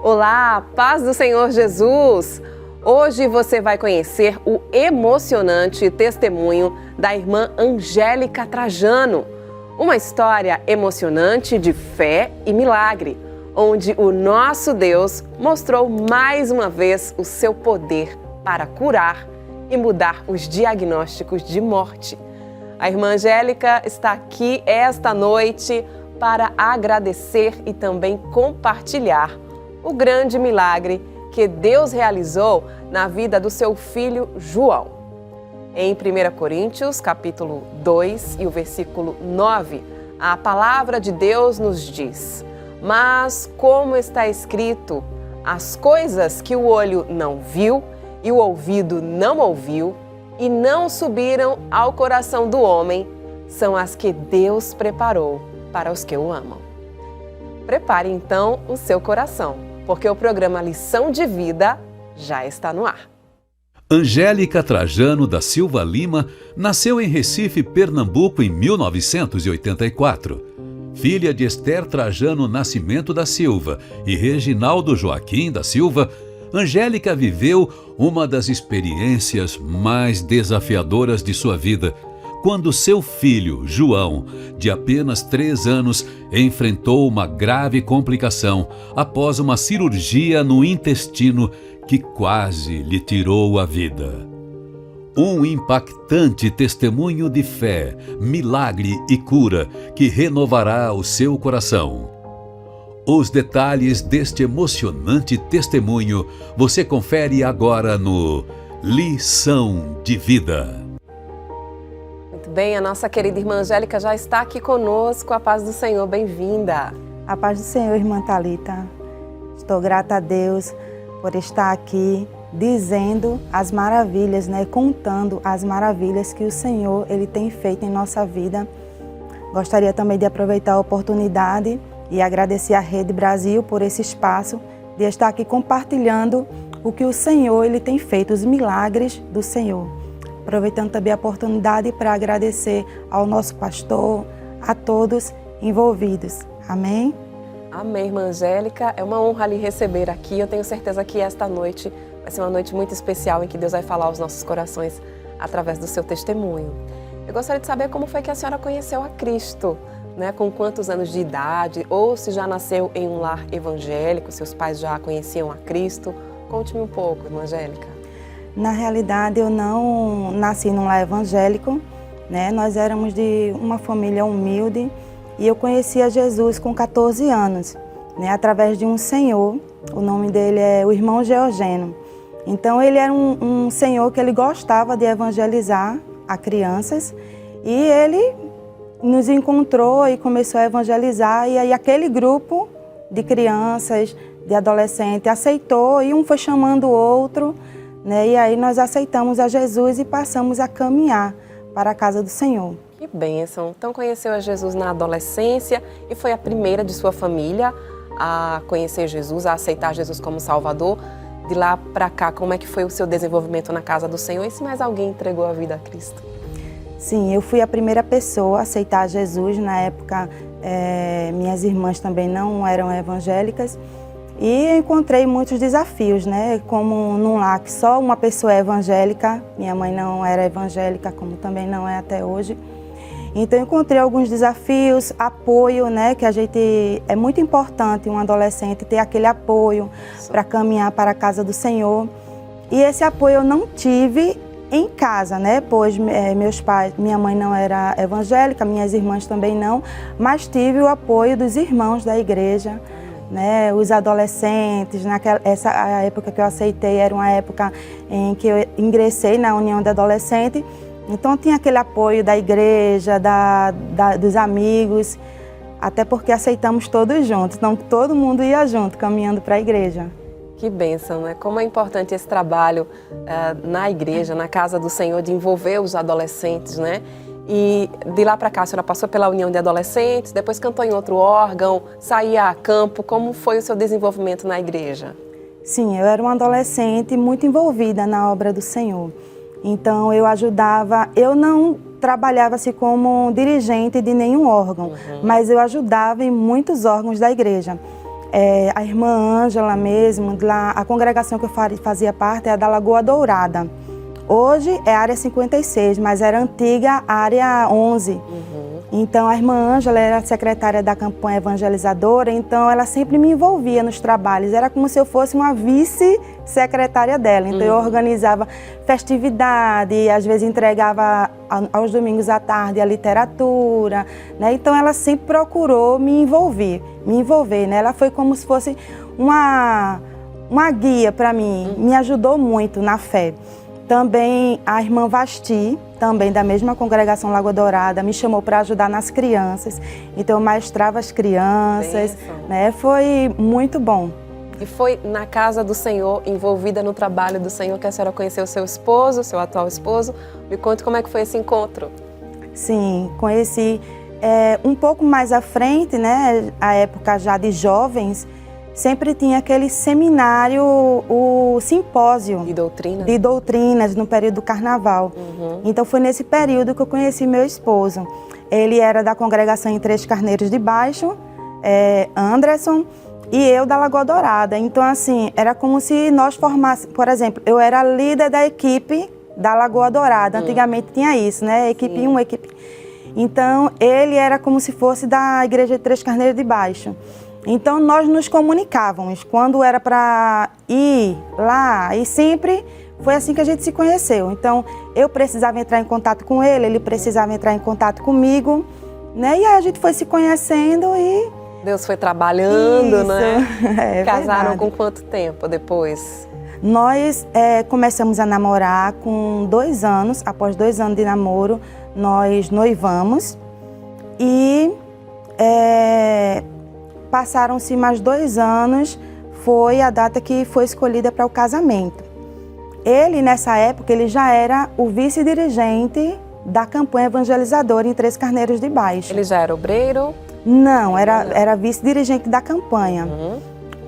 Olá, paz do Senhor Jesus! Hoje você vai conhecer o emocionante testemunho da irmã Angélica Trajano. Uma história emocionante de fé e milagre, onde o nosso Deus mostrou mais uma vez o seu poder para curar e mudar os diagnósticos de morte. A irmã Angélica está aqui esta noite para agradecer e também compartilhar o grande milagre que Deus realizou na vida do seu filho João. Em 1 Coríntios, capítulo 2 e o versículo 9, a palavra de Deus nos diz: "Mas como está escrito, as coisas que o olho não viu e o ouvido não ouviu e não subiram ao coração do homem, são as que Deus preparou para os que o amam." Prepare então o seu coração, porque o programa Lição de Vida já está no ar. Angélica Trajano da Silva Lima nasceu em Recife, Pernambuco, em 1984. Filha de Esther Trajano Nascimento da Silva e Reginaldo Joaquim da Silva, Angélica viveu uma das experiências mais desafiadoras de sua vida, quando seu filho, João, de apenas 3 anos, enfrentou uma grave complicação após uma cirurgia no intestino que quase lhe tirou a vida. Um impactante testemunho de fé, milagre e cura que renovará o seu coração. Os detalhes deste emocionante testemunho você confere agora no Lição de Vida. Muito bem, a nossa querida irmã Angélica já está aqui conosco. A paz do Senhor, bem-vinda. A paz do Senhor, irmã Thalita. Estou grata a Deus por estar aqui dizendo as maravilhas, contando as maravilhas que o Senhor ele tem feito em nossa vida. Gostaria também de aproveitar a oportunidade e agradecer à Rede Brasil por esse espaço de estar aqui compartilhando o que o Senhor ele tem feito, os milagres do Senhor. Aproveitando também a oportunidade para agradecer ao nosso pastor, a todos envolvidos. Amém? Amém, irmã Angélica. É uma honra lhe receber aqui. Eu tenho certeza que esta noite vai ser uma noite muito especial em que Deus vai falar aos nossos corações através do seu testemunho. Eu gostaria de saber como foi que a senhora conheceu a Cristo, com quantos anos de idade, ou se já nasceu em um lar evangélico, seus pais já conheciam a Cristo. Conte-me um pouco, irmã Angélica. Na realidade, eu não nasci num lar evangélico, Nós éramos de uma família humilde e eu conhecia Jesus com 14 anos, através de um senhor. O nome dele é o irmão Georgeno. Então, ele era um senhor que ele gostava de evangelizar a crianças e ele nos encontrou e começou a evangelizar. E aí, aquele grupo de crianças, de adolescentes, aceitou e um foi chamando o outro. E aí nós aceitamos a Jesus e passamos a caminhar para a casa do Senhor. Que bênção! Então conheceu a Jesus na adolescência e foi a primeira de sua família a conhecer Jesus, a aceitar Jesus como Salvador. De lá para cá, como é que foi o seu desenvolvimento na casa do Senhor e se mais alguém entregou a vida a Cristo? Sim, eu fui a primeira pessoa a aceitar Jesus. Na época, minhas irmãs também não eram evangélicas. E eu encontrei muitos desafios, Como num lar que só uma pessoa é evangélica, minha mãe não era evangélica, como também não é até hoje. Então eu encontrei alguns desafios, apoio, que a gente é muito importante um adolescente ter aquele apoio para caminhar para a casa do Senhor. E esse apoio eu não tive em casa, Pois meus pais, minha mãe não era evangélica, minhas irmãs também não, mas tive o apoio dos irmãos da igreja. Os adolescentes, a época que eu aceitei era uma época em que eu ingressei na União de Adolescente, então tinha aquele apoio da igreja, dos amigos, até porque aceitamos todos juntos, então todo mundo ia junto, caminhando para a igreja. Que bênção, Como é importante esse trabalho na igreja, na casa do Senhor, de envolver os adolescentes, E de lá para cá, a senhora passou pela União de Adolescentes, depois cantou em outro órgão, saía a campo. Como foi o seu desenvolvimento na igreja? Sim, eu era uma adolescente muito envolvida na obra do Senhor. Então eu ajudava, eu não trabalhava assim como dirigente de nenhum órgão, mas eu ajudava em muitos órgãos da igreja. A irmã Ângela mesmo, lá, a congregação que eu fazia parte é a da Lagoa Dourada. Hoje é a área 56, mas era a antiga área 11. Então, a irmã Ângela era secretária da campanha evangelizadora, então ela sempre me envolvia nos trabalhos. Era como se eu fosse uma vice-secretária dela. Então, eu organizava festividade, às vezes entregava aos domingos à tarde a literatura, né? Então, ela sempre procurou me envolver, né? Ela foi como se fosse uma guia para mim, me ajudou muito na fé. Também a irmã Vasti, também da mesma congregação Lagoa Dourada, me chamou para ajudar nas crianças. Então eu maestrava as crianças, né? Foi muito bom. E foi na casa do Senhor, envolvida no trabalho do Senhor, que a senhora conheceu o seu esposo, seu atual esposo. Me conte como é que foi esse encontro. Sim, conheci um pouco mais à frente, né? A época já de jovens, sempre tinha aquele seminário, o simpósio de doutrinas no período do carnaval. Então foi nesse período que eu conheci meu esposo. Ele era da congregação em Três Carneiros de Baixo, Anderson, e eu da Lagoa Dourada. Então assim, era como se nós formássemos, por exemplo, eu era líder da equipe da Lagoa Dourada. Antigamente tinha isso, né? Equipe 1, equipe... Então ele era como se fosse da igreja de Três Carneiros de Baixo. Então, nós nos comunicávamos quando era para ir lá e sempre foi assim que a gente se conheceu. Então, eu precisava entrar em contato com ele, ele precisava entrar em contato comigo, né? E aí a gente foi se conhecendo e... Deus foi trabalhando, isso, né? Casaram verdade. com quanto tempo depois? Nós começamos a namorar com 2 anos, após 2 anos de namoro, nós noivamos e... passaram-se mais 2 anos, foi a data que foi escolhida para o casamento. Ele, nessa época, ele já era o vice-dirigente da campanha evangelizadora em Três Carneiros de Baixo. Ele já era obreiro? Não, era vice-dirigente da campanha.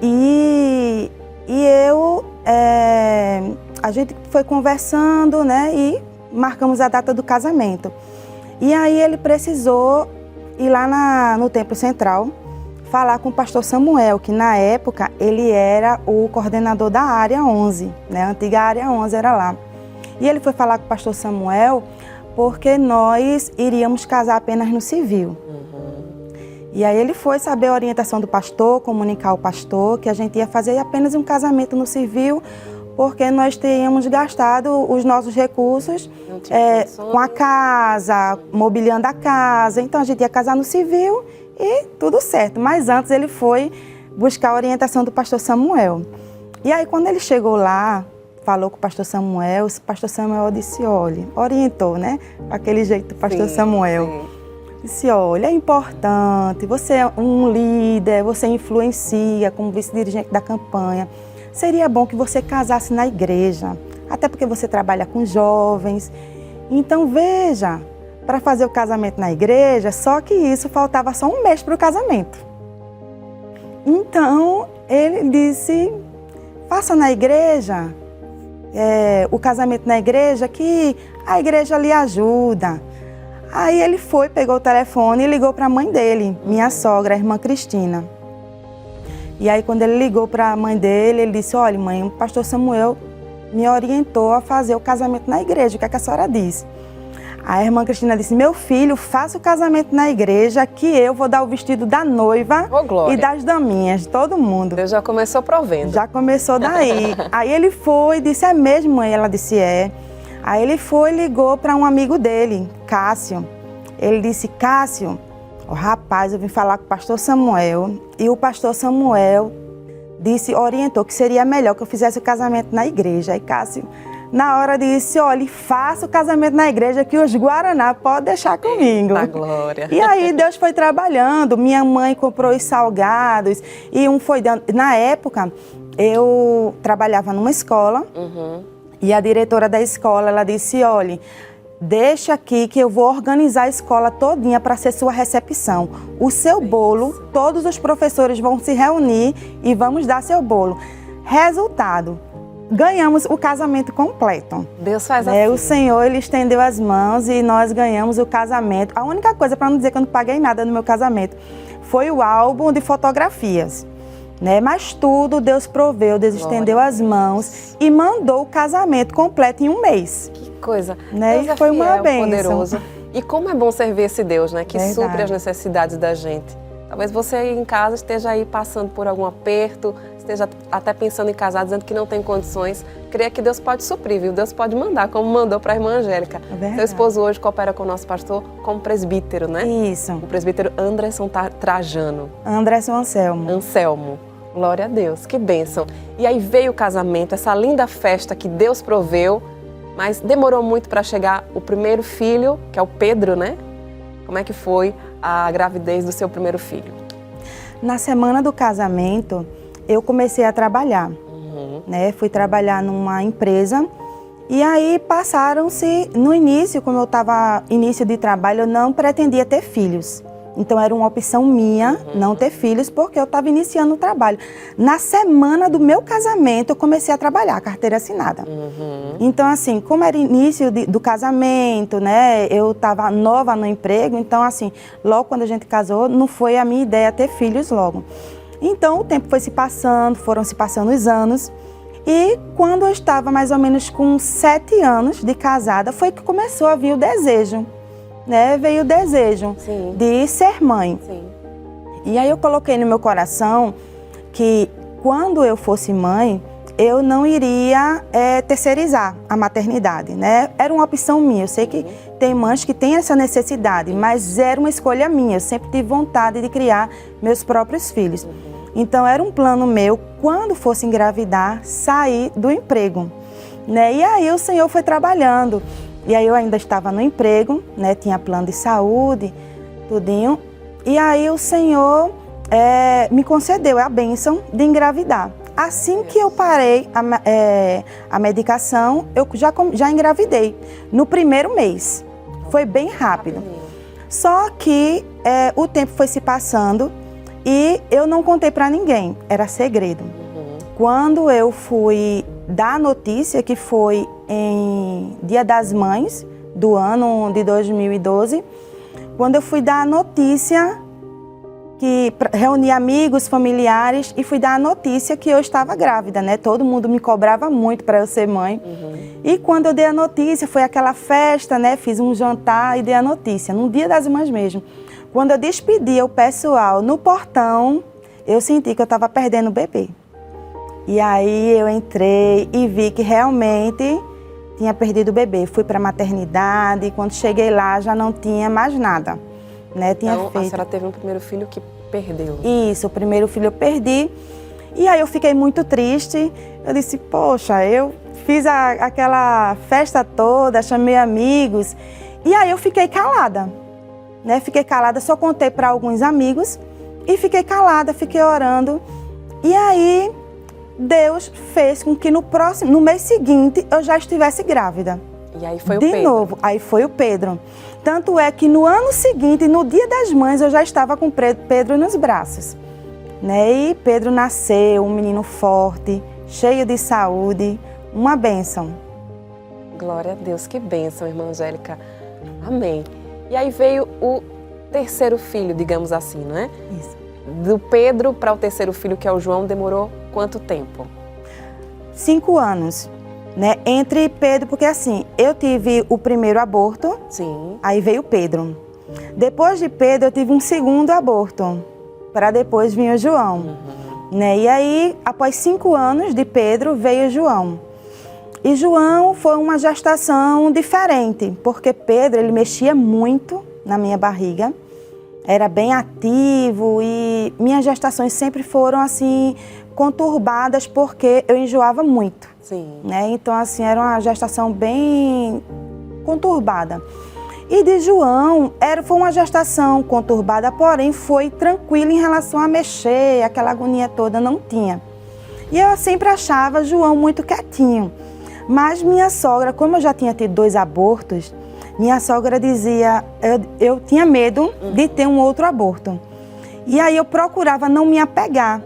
E eu, a gente foi conversando, né, e marcamos a data do casamento. E aí ele precisou ir lá no Templo Central, falar com o pastor Samuel, que na época ele era o coordenador da área 11, né? A antiga área 11 era lá. E ele foi falar com o pastor Samuel porque nós iríamos casar apenas no civil. E aí ele foi saber a orientação do pastor, comunicar ao pastor que a gente ia fazer apenas um casamento no civil, porque nós tínhamos gastado os nossos recursos com a casa, mobiliando a casa. Então a gente ia casar no civil e tudo certo. Mas antes ele foi buscar a orientação do pastor Samuel. E aí quando ele chegou lá, falou com o pastor Samuel disse, olha, orientou, né? Aquele jeito do pastor Samuel. Sim. Disse, olha, é importante, você é um líder, você influencia como vice-dirigente da campanha. Seria bom que você casasse na igreja, até porque você trabalha com jovens. Então veja, para fazer o casamento na igreja, só que isso faltava só 1 mês para o casamento. Então ele disse, faça na igreja, o casamento na igreja, que a igreja lhe ajuda. Aí ele foi, pegou o telefone e ligou para a mãe dele, minha sogra, a irmã Cristina. E aí quando ele ligou para a mãe dele, ele disse, olha mãe, o pastor Samuel me orientou a fazer o casamento na igreja, o que é que a senhora diz? A irmã Cristina disse, meu filho, faça o casamento na igreja que eu vou dar o vestido da noiva e das daminhas, de todo mundo. Deus já começou provendo. Já começou daí. Aí ele foi e disse, é mesmo mãe? Ela disse, é. Aí ele foi e ligou para um amigo dele, Cássio. Ele disse, Cássio, rapaz, eu vim falar com o pastor Samuel e o pastor Samuel orientou que seria melhor que eu fizesse o casamento na igreja. Aí Cássio, na hora, disse, olha, faça o casamento na igreja que os Guaraná podem deixar comigo. Eita, glória. E aí Deus foi trabalhando, minha mãe comprou os salgados e foi dando. Na época, eu trabalhava numa escola e a diretora da escola, ela disse, olha, deixa aqui que eu vou organizar a escola todinha para ser sua recepção. O seu bolo, todos os professores vão se reunir e vamos dar seu bolo. Resultado, ganhamos o casamento completo. Deus faz assim. O Senhor, Ele estendeu as mãos e nós ganhamos o casamento. A única coisa, para não dizer que eu não paguei nada no meu casamento, foi o álbum de fotografias. né? Mas tudo Deus proveu, Deus estendeu as mãos e mandou o casamento completo em um mês. Que coisa. Né? Deus E foi uma bênção. poderoso. E como é bom servir esse Deus, né? Que Verdade. supre as necessidades da gente. Talvez você aí em casa esteja aí passando por algum aperto, esteja até pensando em casar, dizendo que não tem condições. Creia que Deus pode suprir, viu? Deus pode mandar, como mandou para a irmã Angélica. verdade. Seu esposo hoje coopera com o nosso pastor como presbítero, né? Isso. O presbítero Anderson Trajano. Anderson Anselmo. Anselmo. Glória a Deus, que bênção. E aí veio o casamento, essa linda festa que Deus proveu, mas demorou muito para chegar o primeiro filho, que é o Pedro, né? Como é que foi a gravidez do seu primeiro filho? Na semana do casamento, eu comecei a trabalhar. Né? Fui trabalhar numa empresa e aí passaram-se, no início, como eu estava início de trabalho, eu não pretendia ter filhos. Então era uma opção minha não ter filhos porque eu estava iniciando o trabalho. Na semana do meu casamento eu comecei a trabalhar, carteira assinada. Então assim, como era início do casamento, né, eu estava nova no emprego, então assim, logo quando a gente casou, não foi a minha ideia ter filhos logo. Então o tempo foi se passando, foram se passando os anos. E quando eu estava mais ou menos com 7 anos de casada, foi que começou a vir o desejo, né? Veio o desejo de ser mãe. Sim. E aí eu coloquei no meu coração que quando eu fosse mãe, eu não iria terceirizar a maternidade, né? Era uma opção minha. Eu sei que tem mães que têm essa necessidade, mas era uma escolha minha. Eu sempre tive vontade de criar meus próprios filhos. Então era um plano meu, quando fosse engravidar, sair do emprego, né? E aí o Senhor foi trabalhando. E aí eu ainda estava no emprego, né? Tinha plano de saúde, tudinho. E aí o Senhor me concedeu a bênção de engravidar. Assim que eu parei a medicação, eu já engravidei, no primeiro mês. Foi bem rápido. Só que o tempo foi se passando e eu não contei para ninguém, era segredo. Quando eu fui dar a notícia, que foi em Dia das Mães do ano de 2012, quando eu fui dar a notícia, que reuni amigos, familiares e fui dar a notícia que eu estava grávida, né? Todo mundo me cobrava muito para eu ser mãe. E quando eu dei a notícia, foi aquela festa, né? Fiz um jantar e dei a notícia, no Dia das Mães mesmo. Quando eu despedi o pessoal no portão, eu senti que eu estava perdendo o bebê. E aí eu entrei e vi que realmente tinha perdido o bebê. Fui para a maternidade e quando cheguei lá já não tinha mais nada. Né? Então a senhora teve um primeiro filho que perdeu. Isso, o primeiro filho eu perdi. E aí eu fiquei muito triste. Eu disse, poxa, eu fiz aquela festa toda, chamei amigos. E aí eu fiquei calada. Né? Fiquei calada, só contei para alguns amigos e fiquei calada, fiquei orando. E aí Deus fez com que no mês seguinte eu já estivesse grávida. E aí foi o Pedro. De novo, aí foi o Pedro. Tanto é que no ano seguinte, no Dia das Mães, eu já estava com Pedro nos braços. Né? E Pedro nasceu, um menino forte, cheio de saúde, uma bênção. Glória a Deus, que bênção, irmã Angélica. Amém. E aí veio o terceiro filho, digamos assim, não é? Isso. Do Pedro para o terceiro filho, que é o João, demorou quanto tempo? 5 anos. Né? Entre Pedro, porque assim, eu tive o primeiro aborto, Sim. Aí veio Pedro. Depois de Pedro, eu tive um segundo aborto, para depois vir o João. Né? E aí, após 5 anos de Pedro, veio o João. E João foi uma gestação diferente, porque Pedro, ele mexia muito na minha barriga, era bem ativo e minhas gestações sempre foram assim, conturbadas, porque eu enjoava muito. Sim. Né? Então, assim, era uma gestação bem conturbada. E de João, foi uma gestação conturbada, porém foi tranquila em relação a mexer, aquela agonia toda, não tinha. E eu sempre achava João muito quietinho. Mas minha sogra, como eu já tinha tido 2 abortos, minha sogra dizia, eu tinha medo de ter um outro aborto. E aí eu procurava não me apegar,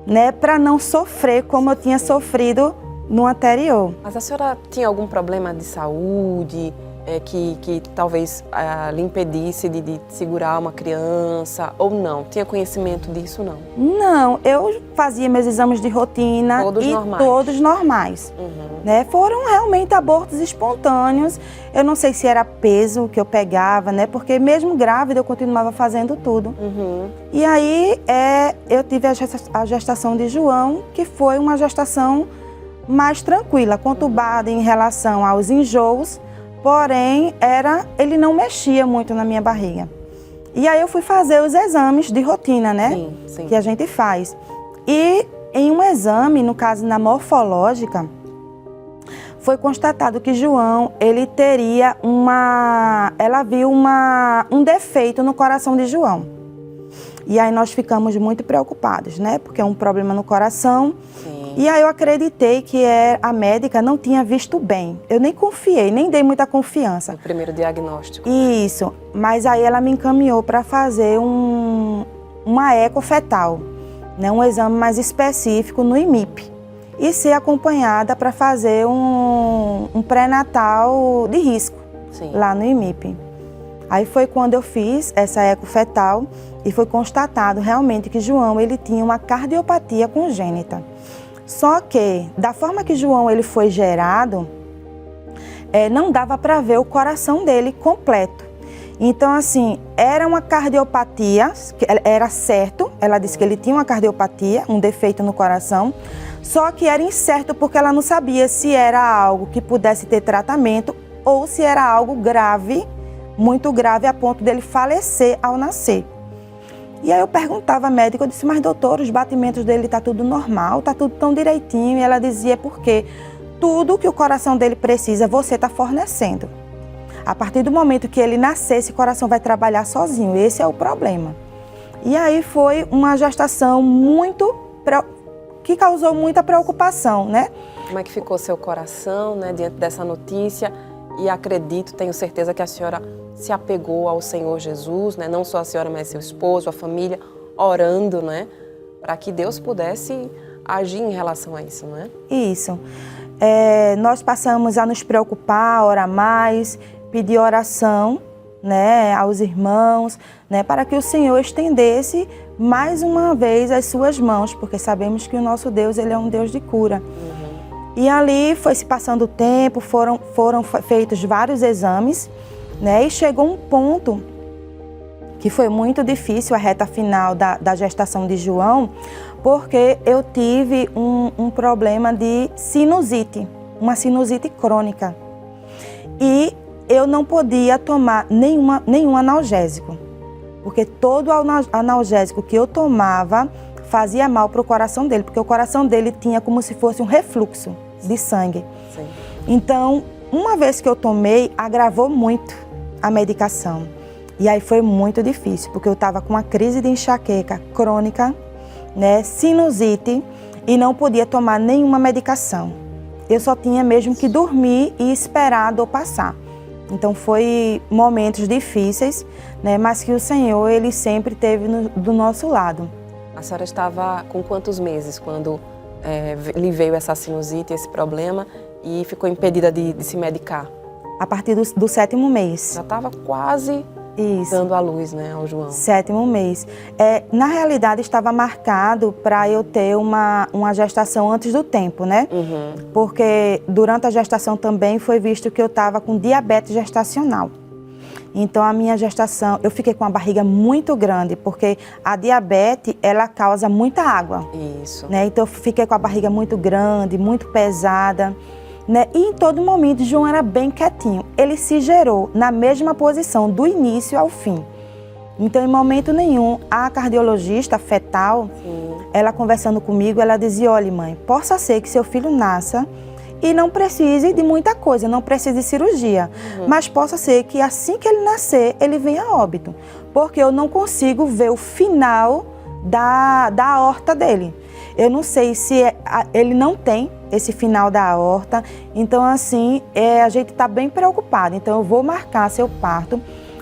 né, para não sofrer como eu tinha sofrido no anterior. Mas a senhora tinha algum problema de saúde? que talvez lhe impedisse de segurar uma criança ou não? Tinha conhecimento disso, não? Não, eu fazia meus exames de rotina todos normais. Né? Foram realmente abortos espontâneos. Eu não sei se era peso que eu pegava, né? Porque mesmo grávida eu continuava fazendo tudo. E aí eu tive a gestação de João, que foi uma gestação mais tranquila, conturbada em relação aos enjoos, porém ele não mexia muito na minha barriga. E aí eu fui fazer os exames de rotina, né? Sim. Que a gente faz. E em um exame, no caso na morfológica, foi constatado que João, ele teria ela viu um defeito no coração de João. E aí nós ficamos muito preocupados, né? Porque é um problema no coração. Sim. E aí eu acreditei que a médica não tinha visto bem. Eu nem confiei, nem dei muita confiança. O primeiro diagnóstico. Isso. Mas aí ela me encaminhou para fazer uma eco fetal, né? Um exame mais específico no IMIP. E ser acompanhada para fazer um pré-natal de risco. Sim. Lá no IMIP. Aí foi quando eu fiz essa eco fetal e foi constatado realmente que João ele tinha uma cardiopatia congênita. Só que, da forma que João ele foi gerado, não dava para ver o coração dele completo. Então, assim, era uma cardiopatia, era certo, ela disse que ele tinha uma cardiopatia, um defeito no coração, só que era incerto porque ela não sabia se era algo que pudesse ter tratamento ou se era algo grave, muito grave, a ponto dele falecer ao nascer. E aí eu perguntava à médica, eu disse, mas doutor, os batimentos dele tá tudo normal, tá tudo tão direitinho. E ela dizia, porque tudo que o coração dele precisa, você está fornecendo. A partir do momento que ele nascer, esse coração vai trabalhar sozinho, esse é o problema. E aí foi uma gestação que causou muita preocupação, né? Como é que ficou seu coração, né, diante dessa notícia? E acredito, tenho certeza que a senhora se apegou ao Senhor Jesus, né? Não só a senhora, mas seu esposo, a família, orando, né? Para que Deus pudesse agir em relação a isso, não é? Isso. Nós passamos a nos preocupar, a orar mais, pedir oração, né, aos irmãos, né, para que o Senhor estendesse mais uma vez as suas mãos, porque sabemos que o nosso Deus ele é um Deus de cura. E ali foi se passando o tempo, foram feitos vários exames, né, e chegou um ponto que foi muito difícil, a reta final da gestação de João, porque eu tive um problema de sinusite, uma sinusite crônica. E eu não podia tomar nenhum analgésico, porque todo analgésico que eu tomava fazia mal para o coração dele, porque o coração dele tinha como se fosse um refluxo de sangue. Sim. Então, uma vez que eu tomei, agravou muito a medicação. E aí foi muito difícil, porque eu estava com uma crise de enxaqueca crônica, né, sinusite, e não podia tomar nenhuma medicação. Eu só tinha mesmo que dormir e esperar a dor passar. Então foi momentos difíceis, né, mas que o Senhor ele sempre esteve do nosso lado. A senhora estava com quantos meses quando lhe veio essa sinusite, esse problema, e ficou impedida de se medicar? A partir do 7º mês. Já estava quase dando à luz, né, ao João. 7º mês. Na realidade, estava marcado para eu ter uma gestação antes do tempo, né? Porque durante a gestação também foi visto que eu estava com diabetes gestacional. Então, a minha gestação, eu fiquei com a barriga muito grande, porque a diabetes, ela causa muita água. Isso. Né? Então, eu fiquei com a barriga muito grande, muito pesada. Né? E em todo momento, João era bem quietinho. Ele se gerou na mesma posição, do início ao fim. Então, em momento nenhum, a cardiologista fetal, ela conversando comigo, ela dizia, olha mãe, possa ser que seu filho nasça e não precise de muita coisa, não precise de cirurgia. Mas possa ser que assim que ele nascer, ele venha a óbito. Porque eu não consigo ver o final da aorta dele. Eu não sei se ele não tem esse final da aorta. Então, assim, a gente está bem preocupado. Então, eu vou marcar seu parto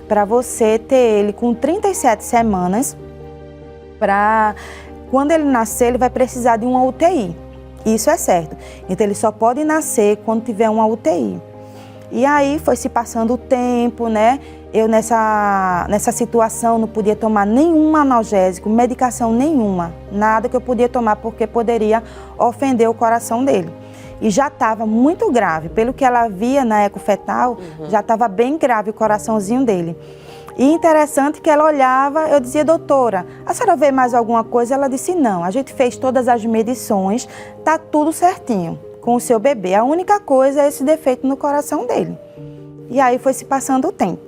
para você ter ele com 37 semanas. Para quando ele nascer, ele vai precisar de uma UTI. Isso é certo. Então, ele só pode nascer quando tiver uma UTI. E aí foi se passando o tempo, né? Eu nessa situação não podia tomar nenhum analgésico, medicação nenhuma, nada que eu podia tomar porque poderia ofender o coração dele. E já estava muito grave, pelo que ela via na ecofetal, já estava bem grave o coraçãozinho dele. E interessante que ela olhava, eu dizia, doutora, a senhora vê mais alguma coisa? Ela disse, não, a gente fez todas as medições, tá tudo certinho com o seu bebê. A única coisa é esse defeito no coração dele. E aí foi se passando o tempo,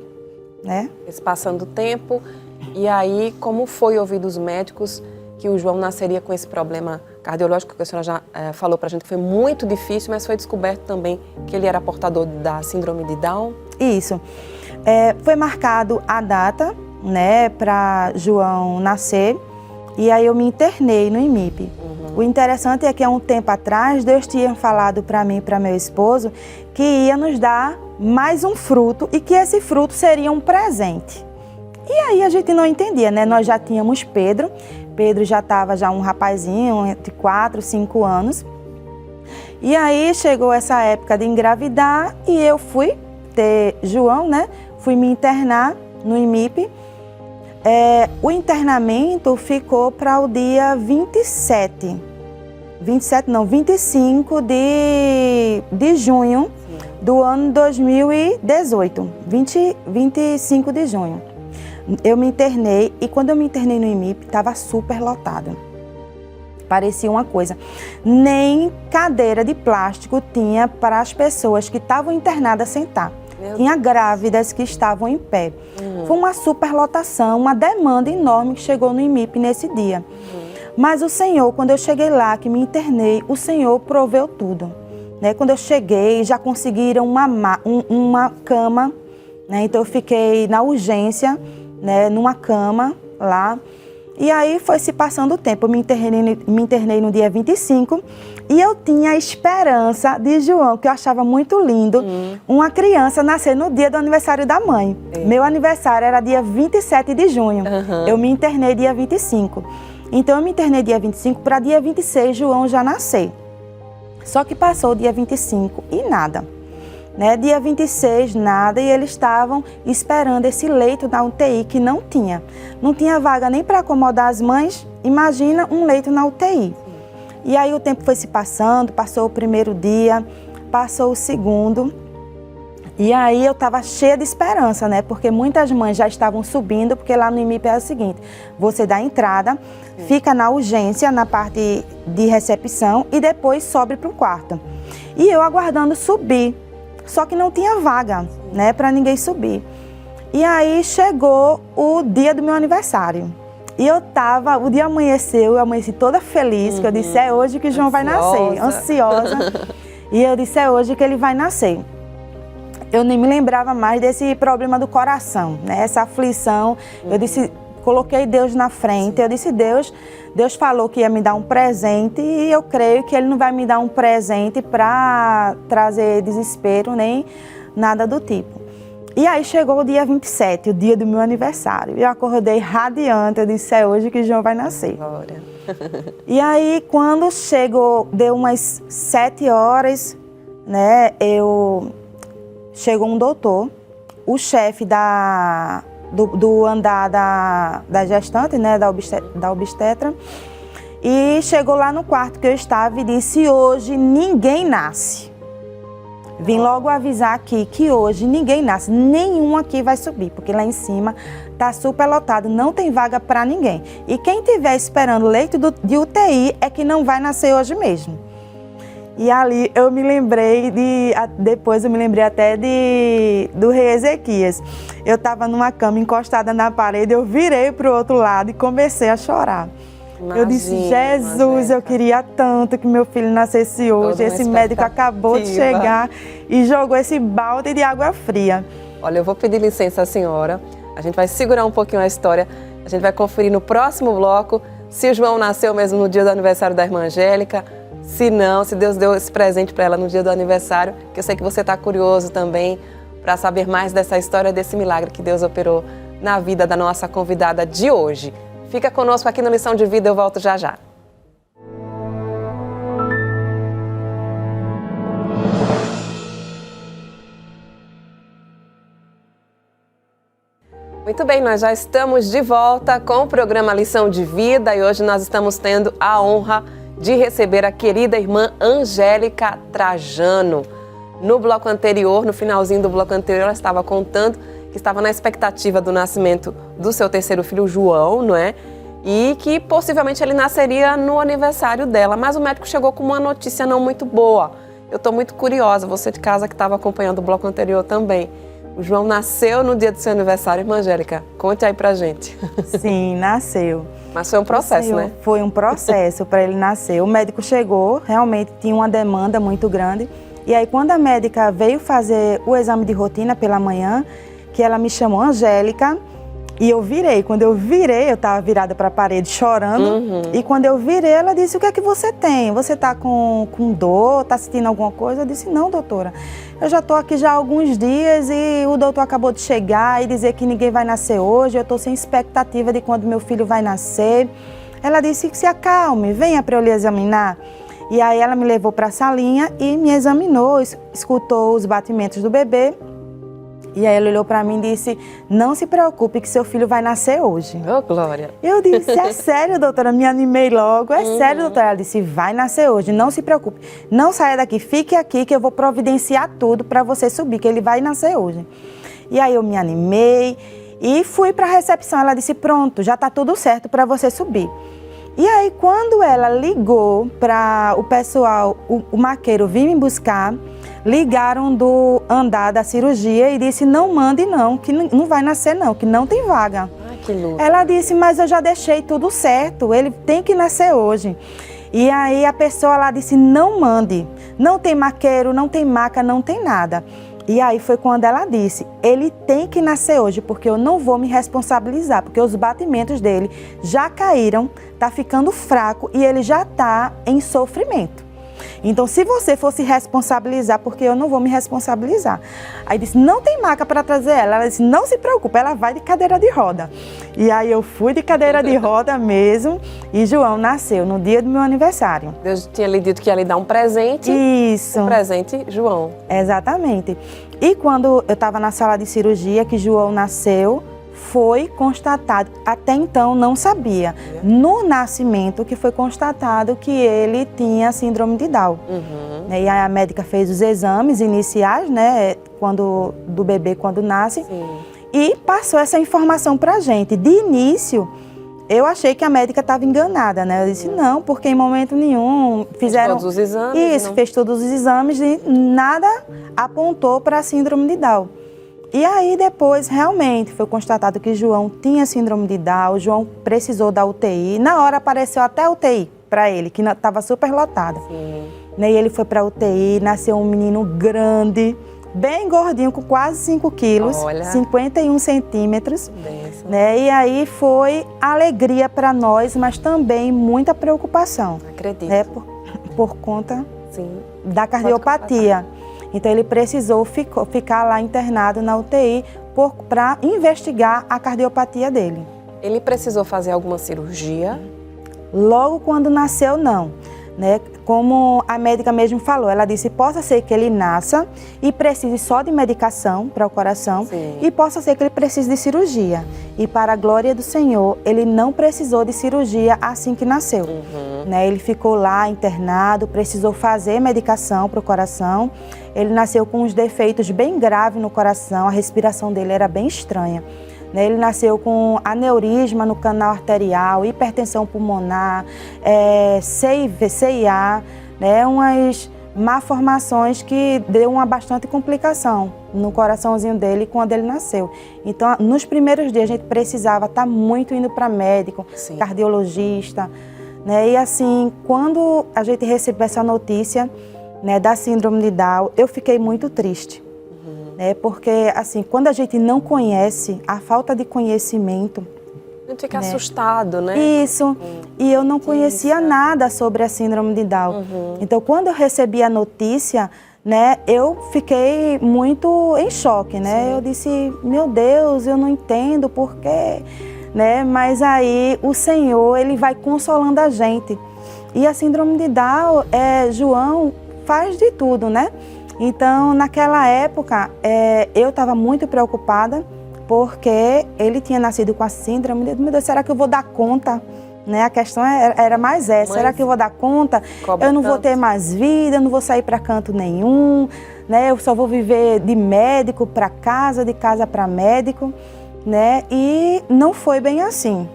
né? Se passando o tempo, e aí como foi ouvir dos médicos que o João nasceria com esse problema cardiológico, que a senhora já falou pra gente que foi muito difícil, mas foi descoberto também que ele era portador da síndrome de Down? Isso. Foi marcado a data, né, para João nascer, e aí eu me internei no IMIP. O interessante é que há um tempo atrás, Deus tinha falado para mim e para meu esposo que ia nos dar mais um fruto e que esse fruto seria um presente. E aí a gente não entendia, né? Nós já tínhamos Pedro já estava um rapazinho entre 4 e 5 anos. E aí chegou essa época de engravidar e eu fui ter João, né? Fui me internar no IMIP. O internamento ficou para o dia 25 de junho do ano 2018, 25 de junho. Eu me internei e quando eu me internei no IMIP, estava super lotado. Parecia uma coisa. Nem cadeira de plástico tinha para as pessoas que estavam internadas sentar. Tinha grávidas que estavam em pé. Foi uma superlotação, uma demanda enorme que chegou no IMIP nesse dia. Mas o Senhor, quando eu cheguei lá, que me internei, o Senhor proveu tudo. Né? Quando eu cheguei, já conseguiram uma cama, né? Então eu fiquei na urgência, né? Numa cama lá. E aí foi se passando o tempo. Eu me internei no dia 25 e eu tinha a esperança de João, que eu achava muito lindo, uma criança nascer no dia do aniversário da mãe. Meu aniversário era dia 27 de junho. Eu me internei dia 25. Então eu me internei dia 25 para dia 26 João já nascer. Só que passou o dia 25 e nada. Né? Dia 26, nada, e eles estavam esperando esse leito da UTI que não tinha. Não tinha vaga nem para acomodar as mães, imagina um leito na UTI. E aí o tempo foi se passando, passou o primeiro dia, passou o segundo, e aí eu estava cheia de esperança, né? Porque muitas mães já estavam subindo, porque lá no IMIP é o seguinte, você dá a entrada, fica na urgência, na parte de recepção, e depois sobe para o quarto. E eu aguardando subir. Só que não tinha vaga, né, para ninguém subir. E aí chegou o dia do meu aniversário. E o dia amanheceu, eu amanheci toda feliz, que eu disse, é hoje que João vai nascer, ansiosa. E eu disse, é hoje que ele vai nascer. Eu nem me lembrava mais desse problema do coração, né, essa aflição. Eu disse, coloquei Deus na frente, eu disse, Deus falou que ia me dar um presente e eu creio que Ele não vai me dar um presente para trazer desespero nem nada do tipo. E aí chegou o dia 27, o dia do meu aniversário. Eu acordei radiante, eu disse, é hoje que João vai nascer. Glória. E aí quando chegou, deu umas 7 horas, né, chegou um doutor, o chefe do andar da gestante, né, da obstetra, e chegou lá no quarto que eu estava e disse, hoje ninguém nasce. Vim logo avisar aqui que hoje ninguém nasce, nenhum aqui vai subir, porque lá em cima está super lotado, não tem vaga para ninguém. E quem estiver esperando leito de UTI é que não vai nascer hoje mesmo. E ali eu me lembrei depois eu me lembrei até do rei Ezequias. Eu estava numa cama encostada na parede, eu virei para o outro lado e comecei a chorar. Eu disse, Jesus, eu queria tanto que meu filho nascesse hoje. Esse médico acabou de chegar e jogou esse balde de água fria. Olha, eu vou pedir licença à senhora. A gente vai segurar um pouquinho a história. A gente vai conferir no próximo bloco se o João nasceu mesmo no dia do aniversário da irmã Angélica. Se não, se Deus deu esse presente para ela no dia do aniversário, que eu sei que você está curioso também para saber mais dessa história, desse milagre que Deus operou na vida da nossa convidada de hoje. Fica conosco aqui no Lição de Vida, eu volto já já. Muito bem, nós já estamos de volta com o programa Lição de Vida e hoje nós estamos tendo a honra de receber a querida irmã Angélica Trajano. No bloco anterior, no finalzinho do bloco anterior, ela estava contando que estava na expectativa do nascimento do seu terceiro filho, João, não é? E que possivelmente ele nasceria no aniversário dela, mas o médico chegou com uma notícia não muito boa. Eu estou muito curiosa, você de casa que estava acompanhando o bloco anterior também. O João nasceu no dia do seu aniversário, irmã Angélica. Conte aí pra gente. Sim, nasceu. Mas foi um processo, né? Foi um processo para ele nascer. O médico chegou, realmente tinha uma demanda muito grande. E aí, quando a médica veio fazer o exame de rotina pela manhã, que ela me chamou Angélica, e eu virei. Quando eu virei, eu estava virada para a parede chorando. E quando eu virei, ela disse: o que é que você tem? Você está com dor? Está sentindo alguma coisa? Eu disse: não, doutora. Eu já estou aqui já há alguns dias e o doutor acabou de chegar e dizer que ninguém vai nascer hoje. Eu estou sem expectativa de quando meu filho vai nascer. Ela disse: se acalme, venha para eu lhe examinar. E aí ela me levou para a salinha e me examinou, escutou os batimentos do bebê. E aí ela olhou para mim e disse: não se preocupe que seu filho vai nascer hoje. Ô, Glória. Eu disse: é sério, doutora? Me animei logo. É sério, doutora? Ela disse: vai nascer hoje, não se preocupe. Não saia daqui, fique aqui que eu vou providenciar tudo para você subir, que ele vai nascer hoje. E aí eu me animei e fui para a recepção. Ela disse: pronto, já está tudo certo para você subir. E aí quando ela ligou para o pessoal, o maqueiro vir me buscar, ligaram do andar da cirurgia e disse: não mande não, que não vai nascer não, que não tem vaga. Ai, que luta. Ela disse: mas eu já deixei tudo certo, ele tem que nascer hoje. E aí a pessoa lá disse: não mande, não tem maqueiro, não tem maca, não tem nada. E aí foi quando ela disse: ele tem que nascer hoje, porque eu não vou me responsabilizar, porque os batimentos dele já caíram, tá ficando fraco e ele já tá em sofrimento. Então, se você for se responsabilizar, porque eu não vou me responsabilizar. Aí disse: não tem maca para trazer ela. Ela disse: não se preocupe, ela vai de cadeira de roda. E aí eu fui de cadeira de roda mesmo e João nasceu no dia do meu aniversário. Deus tinha lhe dito que ia lhe dar um presente. Isso. Um presente, João. Exatamente. E quando eu estava na sala de cirurgia, que João nasceu, foi constatado, até então não sabia, no nascimento que foi constatado que ele tinha síndrome de Down. E aí a médica fez os exames iniciais, né, do bebê quando nasce. Sim. E passou essa informação pra gente. De início, eu achei que a médica estava enganada, né? Eu disse: não, porque em momento nenhum fizeram... Fez todos os exames. Isso, fez todos os exames e nada apontou para a síndrome de Down. E aí depois realmente foi constatado que João tinha síndrome de Down, João precisou da UTI. Na hora apareceu até a UTI para ele, que estava super lotada. Sim. E ele foi para a UTI, nasceu um menino grande, bem gordinho, com quase 5 quilos, 51 centímetros. Né? E aí foi alegria para nós, mas também muita preocupação. Acredito. Né? Por conta da cardiopatia. Então ele precisou ficar lá internado na UTI para investigar a cardiopatia dele. Ele precisou fazer alguma cirurgia? Logo quando nasceu, não. Né? Como a médica mesmo falou, ela disse: possa ser que ele nasça e precise só de medicação para o coração. Sim. E possa ser que ele precise de cirurgia. E para a glória do Senhor, ele não precisou de cirurgia assim que nasceu. Né? Ele ficou lá internado, precisou fazer medicação para o coração. Ele nasceu com uns defeitos bem graves no coração, a respiração dele era bem estranha. Ele nasceu com aneurisma no canal arterial, hipertensão pulmonar, CIA, né, umas malformações que deu uma bastante complicação no coraçãozinho dele quando ele nasceu. Então, nos primeiros dias, a gente precisava estar muito indo para médico, Sim. cardiologista. Né, e assim, quando a gente recebeu essa notícia, né, da síndrome de Down, eu fiquei muito triste. Porque, assim, quando a gente não conhece, a falta de conhecimento... A gente fica assustado, né? Isso. E eu não conhecia nada sobre a síndrome de Down. Então, quando eu recebi a notícia, né, eu fiquei muito em choque, né? Sim. Eu disse: meu Deus, eu não entendo por quê, né? Mas aí o Senhor, Ele vai consolando a gente. E a síndrome de Down, João faz de tudo, né? Então, naquela época, eu estava muito preocupada, porque ele tinha nascido com a síndrome. Meu Deus, será que eu vou dar conta? Né? A questão era mais essa, Mas será que eu vou dar conta? Eu não vou ter mais vida, eu não vou sair para canto nenhum, né? Eu só vou viver de médico para casa, de casa para médico, né? E não foi bem assim,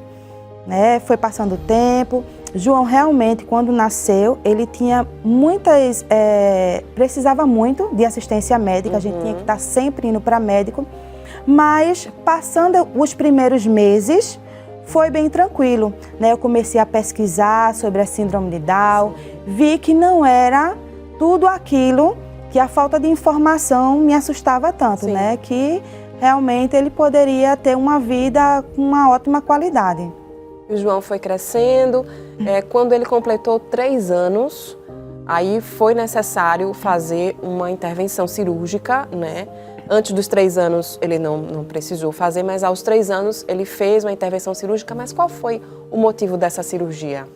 né? Foi passando o tempo. João realmente, quando nasceu, ele tinha precisava muito de assistência médica, a gente tinha que estar sempre indo para médico, mas passando os primeiros meses, foi bem tranquilo, né? Eu comecei a pesquisar sobre a síndrome de Down, vi que não era tudo aquilo que a falta de informação me assustava tanto, né? Que realmente ele poderia ter uma vida com uma ótima qualidade. O João foi crescendo, quando ele completou 3 anos, aí foi necessário fazer uma intervenção cirúrgica, né? Antes dos 3 anos ele não precisou fazer, mas aos 3 anos ele fez uma intervenção cirúrgica. Mas qual foi o motivo dessa cirurgia?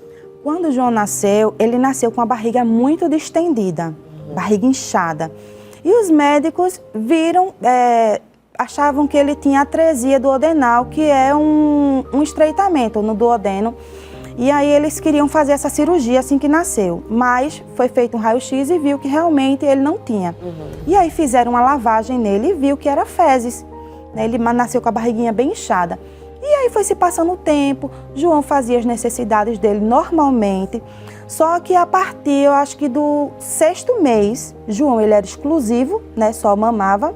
Quando o João nasceu, ele nasceu com a barriga muito distendida, barriga inchada. E os médicos viram, achavam que ele tinha atresia duodenal, que é um estreitamento no duodeno. E aí eles queriam fazer essa cirurgia assim que nasceu, mas foi feito um raio-x e viu que realmente ele não tinha. E aí fizeram uma lavagem nele e viu que era fezes, né? Ele nasceu com a barriguinha bem inchada. E aí foi se passando o tempo, João fazia as necessidades dele normalmente, só que a partir, eu acho que do 6º mês, João ele era exclusivo, né? Só mamava.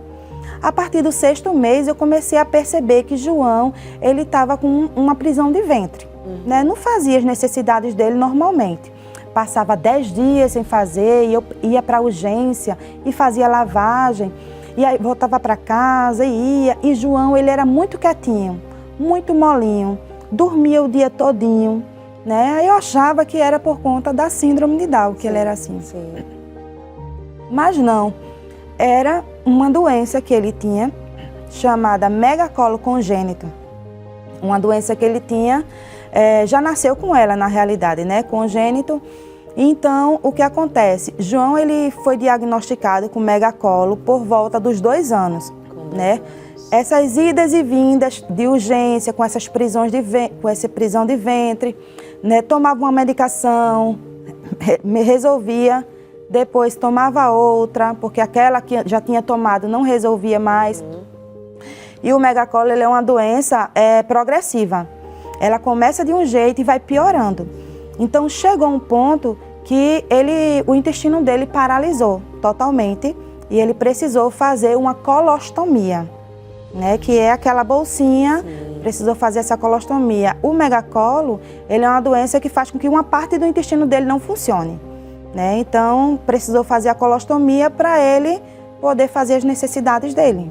A partir do 6º mês eu comecei a perceber que João ele estava com uma prisão de ventre. Né? Não fazia as necessidades dele normalmente. Passava 10 dias sem fazer, e eu ia para a urgência e fazia lavagem, e aí voltava para casa e ia. E João, ele era muito quietinho, muito molinho, dormia o dia todinho, né? Aí eu achava que era por conta da síndrome de Down, que ele era assim. Mas não, era uma doença que ele tinha, chamada megacolo congênito. Uma doença que ele tinha, já nasceu com ela na realidade, né? Congênito. Então, o que acontece? João, ele foi diagnosticado com megacolo por volta dos 2 anos, né? Essas idas e vindas de urgência, com essas prisões com essa prisão de ventre, né? Tomava uma medicação, resolvia, depois tomava outra, porque aquela que já tinha tomado não resolvia mais. E o megacolo, ele é uma doença progressiva. Ela começa de um jeito e vai piorando. Então, chegou um ponto que o intestino dele paralisou totalmente e ele precisou fazer uma colostomia, né? Que é aquela bolsinha, precisou fazer essa colostomia. O megacolo, ele é uma doença que faz com que uma parte do intestino dele não funcione, né? Então, precisou fazer a colostomia para ele poder fazer as necessidades dele.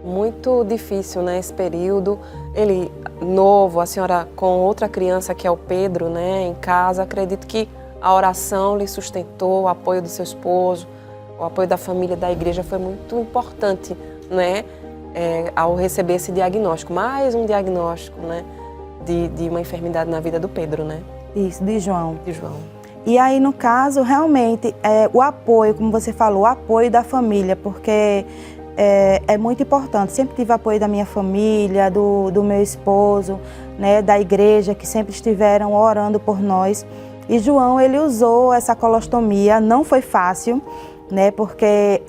Muito difícil, né, esse período. Ele novo, a senhora com outra criança que é o Pedro, né, em casa. Acredito que a oração lhe sustentou, o apoio do seu esposo, o apoio da família, da igreja foi muito importante, né, ao receber esse diagnóstico. Mais um diagnóstico, né, de uma enfermidade na vida do Pedro, né? Isso, de João. De João. E aí, no caso, realmente, o apoio, como você falou, o apoio da família, porque é muito importante. Sempre tive apoio da minha família, do meu esposo, né, da igreja, que sempre estiveram orando por nós. E João, ele usou essa colostomia, não foi fácil, né, porque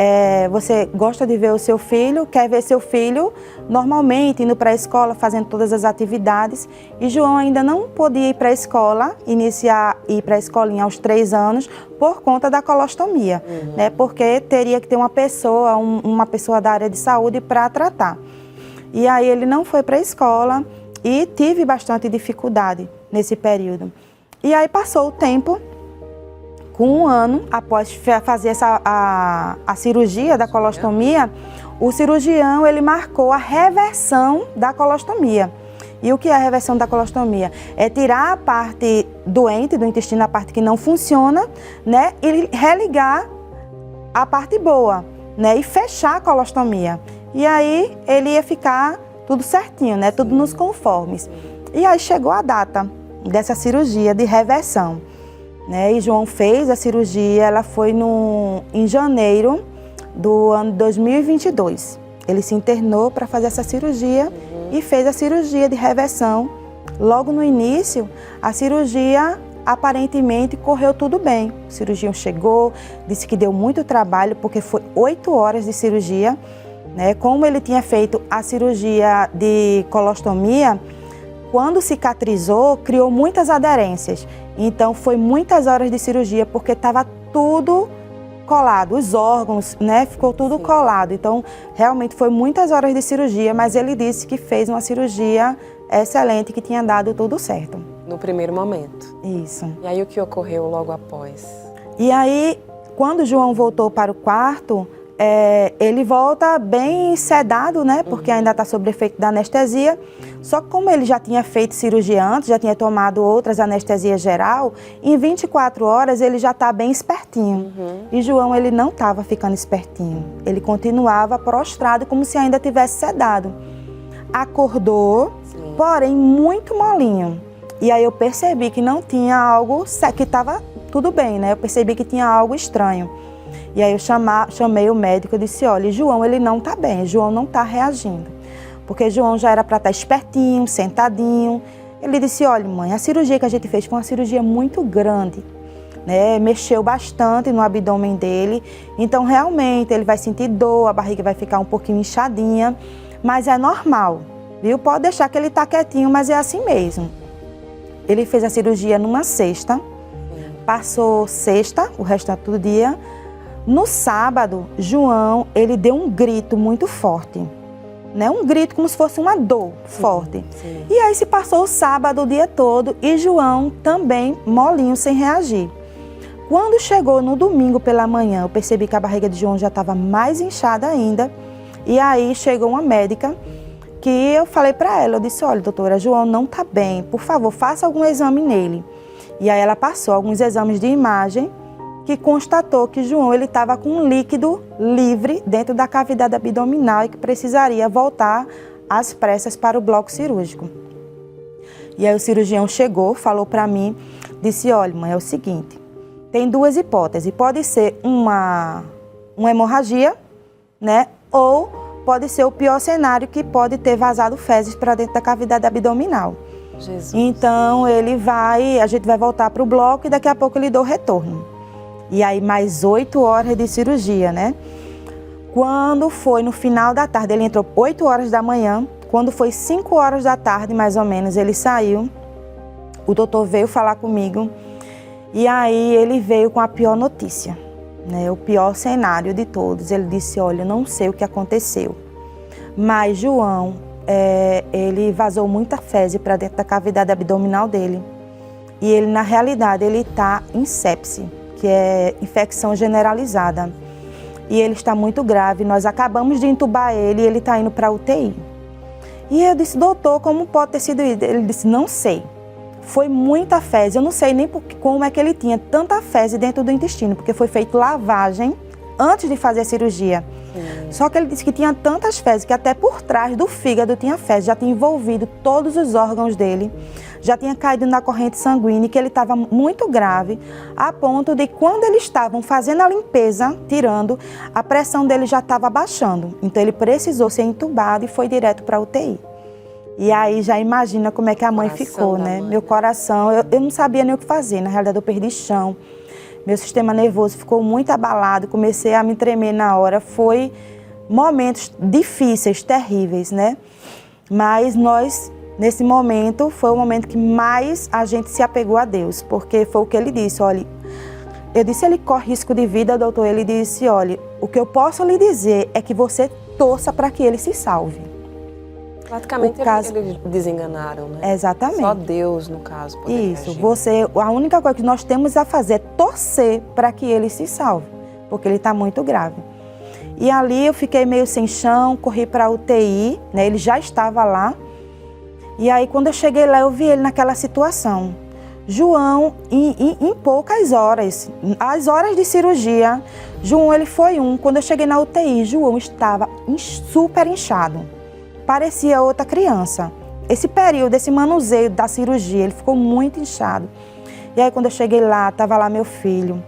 você gosta de ver o seu filho, quer ver seu filho normalmente indo para a escola, fazendo todas as atividades. E João ainda não podia ir para a escola, ir para a escolinha aos 3 anos, por conta da colostomia, né, porque teria que ter uma pessoa da área de saúde para tratar. E aí ele não foi para a escola e tive bastante dificuldade nesse período. E aí passou o tempo. Com 1 ano após fazer a cirurgia da colostomia, o cirurgião ele marcou a reversão da colostomia. E o que é a reversão da colostomia? É tirar a parte doente do intestino, a parte que não funciona, né, e religar a parte boa, né, e fechar a colostomia. E aí ele ia ficar tudo certinho, né, tudo nos conformes. E aí chegou a data dessa cirurgia de reversão, né? E João fez a cirurgia, ela foi em janeiro do ano 2022. Ele se internou para fazer essa cirurgia e fez a cirurgia de reversão. Logo no início, a cirurgia aparentemente correu tudo bem. O cirurgião chegou, disse que deu muito trabalho, porque foi 8 horas de cirurgia, né? Como ele tinha feito a cirurgia de colostomia, quando cicatrizou, criou muitas aderências. Então, foi muitas horas de cirurgia, porque estava tudo colado, os órgãos, né? Ficou tudo colado. Então, realmente foi muitas horas de cirurgia, mas ele disse que fez uma cirurgia excelente, que tinha dado tudo certo. No primeiro momento. Isso. E aí o que ocorreu logo após? E aí, quando João voltou para o quarto, ele volta bem sedado, né? Porque ainda está sob efeito da anestesia. Só que como ele já tinha feito cirurgia antes, já tinha tomado outras anestesias geral, em 24 horas ele já está bem espertinho. E João, ele não estava ficando espertinho. Ele continuava prostrado, como se ainda tivesse sedado. Acordou, porém muito molinho. E aí eu percebi que não tinha algo, que estava tudo bem, né? Eu percebi que tinha algo estranho. E aí eu chamei o médico e disse, olha, João, ele não está bem, João não está reagindo. Porque João já era para estar espertinho, sentadinho. Ele disse, olha, mãe, a cirurgia que a gente fez foi uma cirurgia muito grande, né? Mexeu bastante no abdômen dele. Então, realmente, ele vai sentir dor, a barriga vai ficar um pouquinho inchadinha, mas é normal, viu? Pode deixar que ele está quietinho, mas é assim mesmo. Ele fez a cirurgia numa sexta, passou sexta, o restante do dia. No sábado, João, ele deu um grito muito forte, né? Um grito como se fosse uma dor forte. E aí se passou o sábado o dia todo e João também molinho, sem reagir. Quando chegou no domingo pela manhã, eu percebi que a barriga de João já estava mais inchada ainda. E aí chegou uma médica que eu falei para ela, eu disse, olha, doutora, João não está bem, por favor, faça algum exame nele. E aí ela passou alguns exames de imagem que constatou que João ele estava com um líquido livre dentro da cavidade abdominal e que precisaria voltar às pressas para o bloco cirúrgico. E aí o cirurgião chegou, falou para mim, disse, olha, mãe, é o seguinte, tem duas hipóteses, pode ser uma hemorragia, né, ou pode ser o pior cenário, que pode ter vazado fezes para dentro da cavidade abdominal. Jesus. Então a gente vai voltar para o bloco e daqui a pouco ele dá o retorno. E aí mais 8 horas de cirurgia, né? Quando foi no final da tarde, ele entrou 8 horas da manhã, quando foi 5 horas da tarde, mais ou menos, ele saiu. O doutor veio falar comigo e aí ele veio com a pior notícia, né? O pior cenário de todos. Ele disse, olha, eu não sei o que aconteceu, mas João, ele vazou muita fezes para dentro da cavidade abdominal dele. E ele, na realidade, ele está em sepse, que é infecção generalizada. E ele está muito grave, nós acabamos de entubar ele e ele está indo para a UTI. E eu disse, doutor, como pode ter sido isso? Ele disse, não sei. Foi muita fezes, eu não sei nem como é que ele tinha tanta fezes dentro do intestino, porque foi feita lavagem antes de fazer a cirurgia. Só que ele disse que tinha tantas fezes que até por trás do fígado tinha fezes, já tinha envolvido todos os órgãos dele, já tinha caído na corrente sanguínea, que ele estava muito grave, a ponto de quando eles estavam fazendo a limpeza, tirando, a pressão dele já estava baixando. Então ele precisou ser entubado e foi direto para a UTI. E aí já imagina como é que a mãe ficou, né? Meu coração, eu não sabia nem o que fazer, na realidade eu perdi chão. Meu sistema nervoso ficou muito abalado, comecei a me tremer na hora. Foi momentos difíceis, terríveis, né? Mas nesse momento, foi o momento que mais a gente se apegou a Deus, porque foi o que ele disse, olha, eu disse, ele corre risco de vida, doutor, ele disse, olha, o que eu posso lhe dizer é que você torça para que ele se salve. Praticamente eles desenganaram, né? Exatamente. Só Deus, no caso, poderia Isso, agir. a única coisa que nós temos a fazer é torcer para que ele se salve, porque ele está muito grave. E ali eu fiquei meio sem chão, corri para a UTI, né? Ele já estava lá. E aí quando eu cheguei lá, eu vi ele naquela situação. João, em poucas horas, as horas de cirurgia, João ele foi quando eu cheguei na UTI, João estava super inchado. Parecia outra criança. Esse período, esse manuseio da cirurgia, ele ficou muito inchado. E aí quando eu cheguei lá, estava lá meu filho,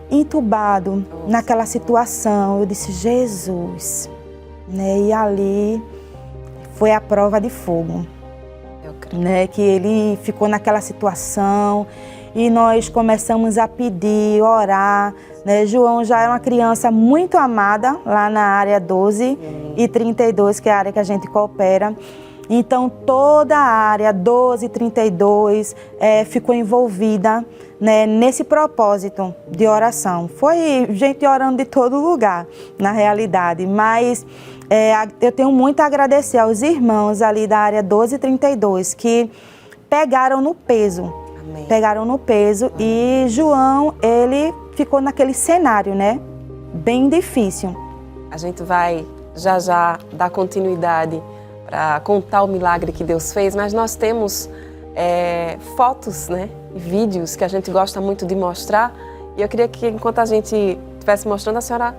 entubado, naquela situação. Eu disse, Jesus, né? E ali foi a prova de fogo, né? Que ele ficou naquela situação e nós começamos a pedir, orar, né? João já é uma criança muito amada lá na área 12 e 32, que é a área que a gente coopera. Então, toda a área 12 e 32 ficou envolvida, né, nesse propósito de oração. Foi gente orando de todo lugar, na realidade, mas eu tenho muito a agradecer aos irmãos ali da área 12 e 32, que pegaram no peso. Amém. Pegaram no peso. Amém. E João, ele ficou naquele cenário, né, bem difícil. A gente vai já dar continuidade para contar o milagre que Deus fez, mas nós temos fotos, né, e vídeos que a gente gosta muito de mostrar, e eu queria que, enquanto a gente estivesse mostrando, a senhora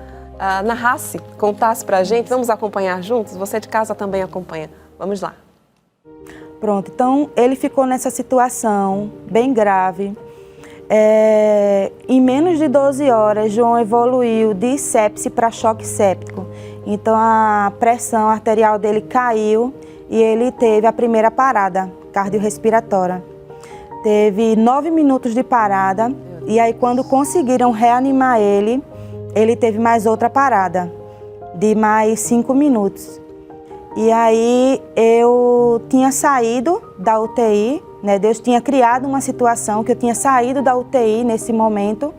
narrasse, contasse para a gente. Vamos acompanhar juntos? Você de casa também acompanha. Vamos lá. Pronto, então ele ficou nessa situação bem grave. Em menos de 12 horas, João evoluiu de sepse para choque séptico. Então a pressão arterial dele caiu e ele teve a primeira parada cardiorrespiratória. Teve 9 minutos de parada e aí quando conseguiram reanimar ele, ele teve mais outra parada de mais 5 minutos. E aí eu tinha saído da UTI, né? Deus tinha criado uma situação que eu tinha saído da UTI nesse momento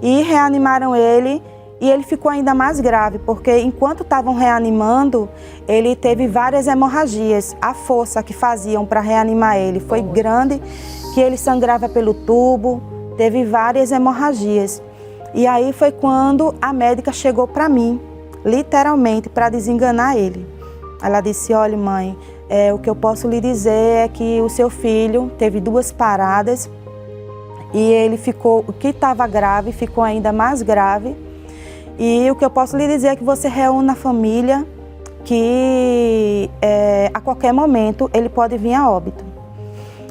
e reanimaram ele. E ele ficou ainda mais grave, porque enquanto estavam reanimando, ele teve várias hemorragias. A força que faziam para reanimar ele foi grande, que ele sangrava pelo tubo, teve várias hemorragias. E aí foi quando a médica chegou para mim, literalmente, para desenganar ele. Ela disse: olha, mãe, o que eu posso lhe dizer é que o seu filho teve 2 paradas e ele ficou, o que estava grave ficou ainda mais grave. E o que eu posso lhe dizer é que você reúna a família, que a qualquer momento ele pode vir a óbito.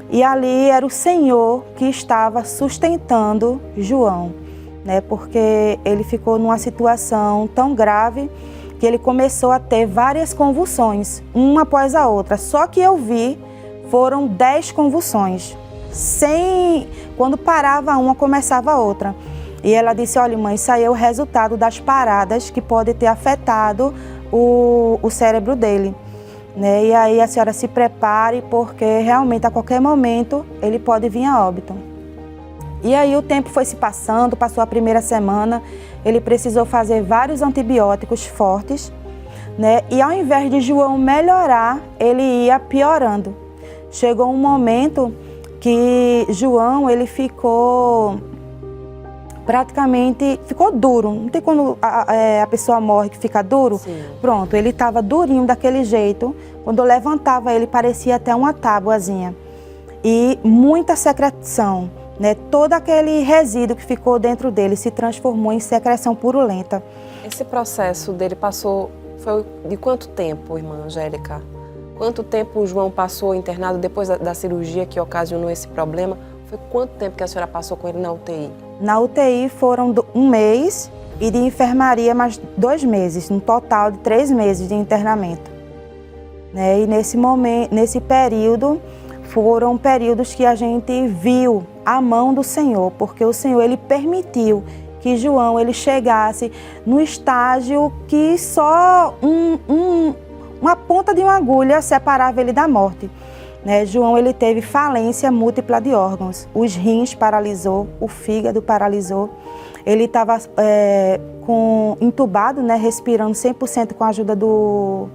E ali era o Senhor que estava sustentando João, né? Porque ele ficou numa situação tão grave que ele começou a ter várias convulsões, uma após a outra. Só que eu vi, foram 10 convulsões. Quando parava uma, começava a outra. E ela disse: olha, mãe, isso aí é o resultado das paradas que pode ter afetado o cérebro dele, né? E aí a senhora se prepare, porque realmente a qualquer momento ele pode vir a óbito. E aí o tempo foi se passando, passou a primeira semana, ele precisou fazer vários antibióticos fortes, né? E ao invés de João melhorar, ele ia piorando. Chegou um momento que João, ele ficou duro. Não tem quando a pessoa morre que fica duro? Sim. Pronto, ele estava durinho daquele jeito. Quando eu levantava ele, parecia até uma tábuazinha. E muita secreção, né? Todo aquele resíduo que ficou dentro dele se transformou em secreção purulenta. Esse processo dele foi de quanto tempo, irmã Angélica? Quanto tempo o João passou internado depois da cirurgia que ocasionou esse problema? Foi quanto tempo que a senhora passou com ele na UTI? Na UTI foram 1 mês e de enfermaria mais 2 meses, no total de 3 meses de internamento, né? E nesse período, foram períodos que a gente viu a mão do Senhor, porque o Senhor, ele permitiu que João ele chegasse no estágio que só uma ponta de uma agulha separava ele da morte. Né? João ele teve falência múltipla de órgãos. Os rins paralisou, o fígado paralisou. Ele estava entubado, né? Respirando 100% com a ajuda do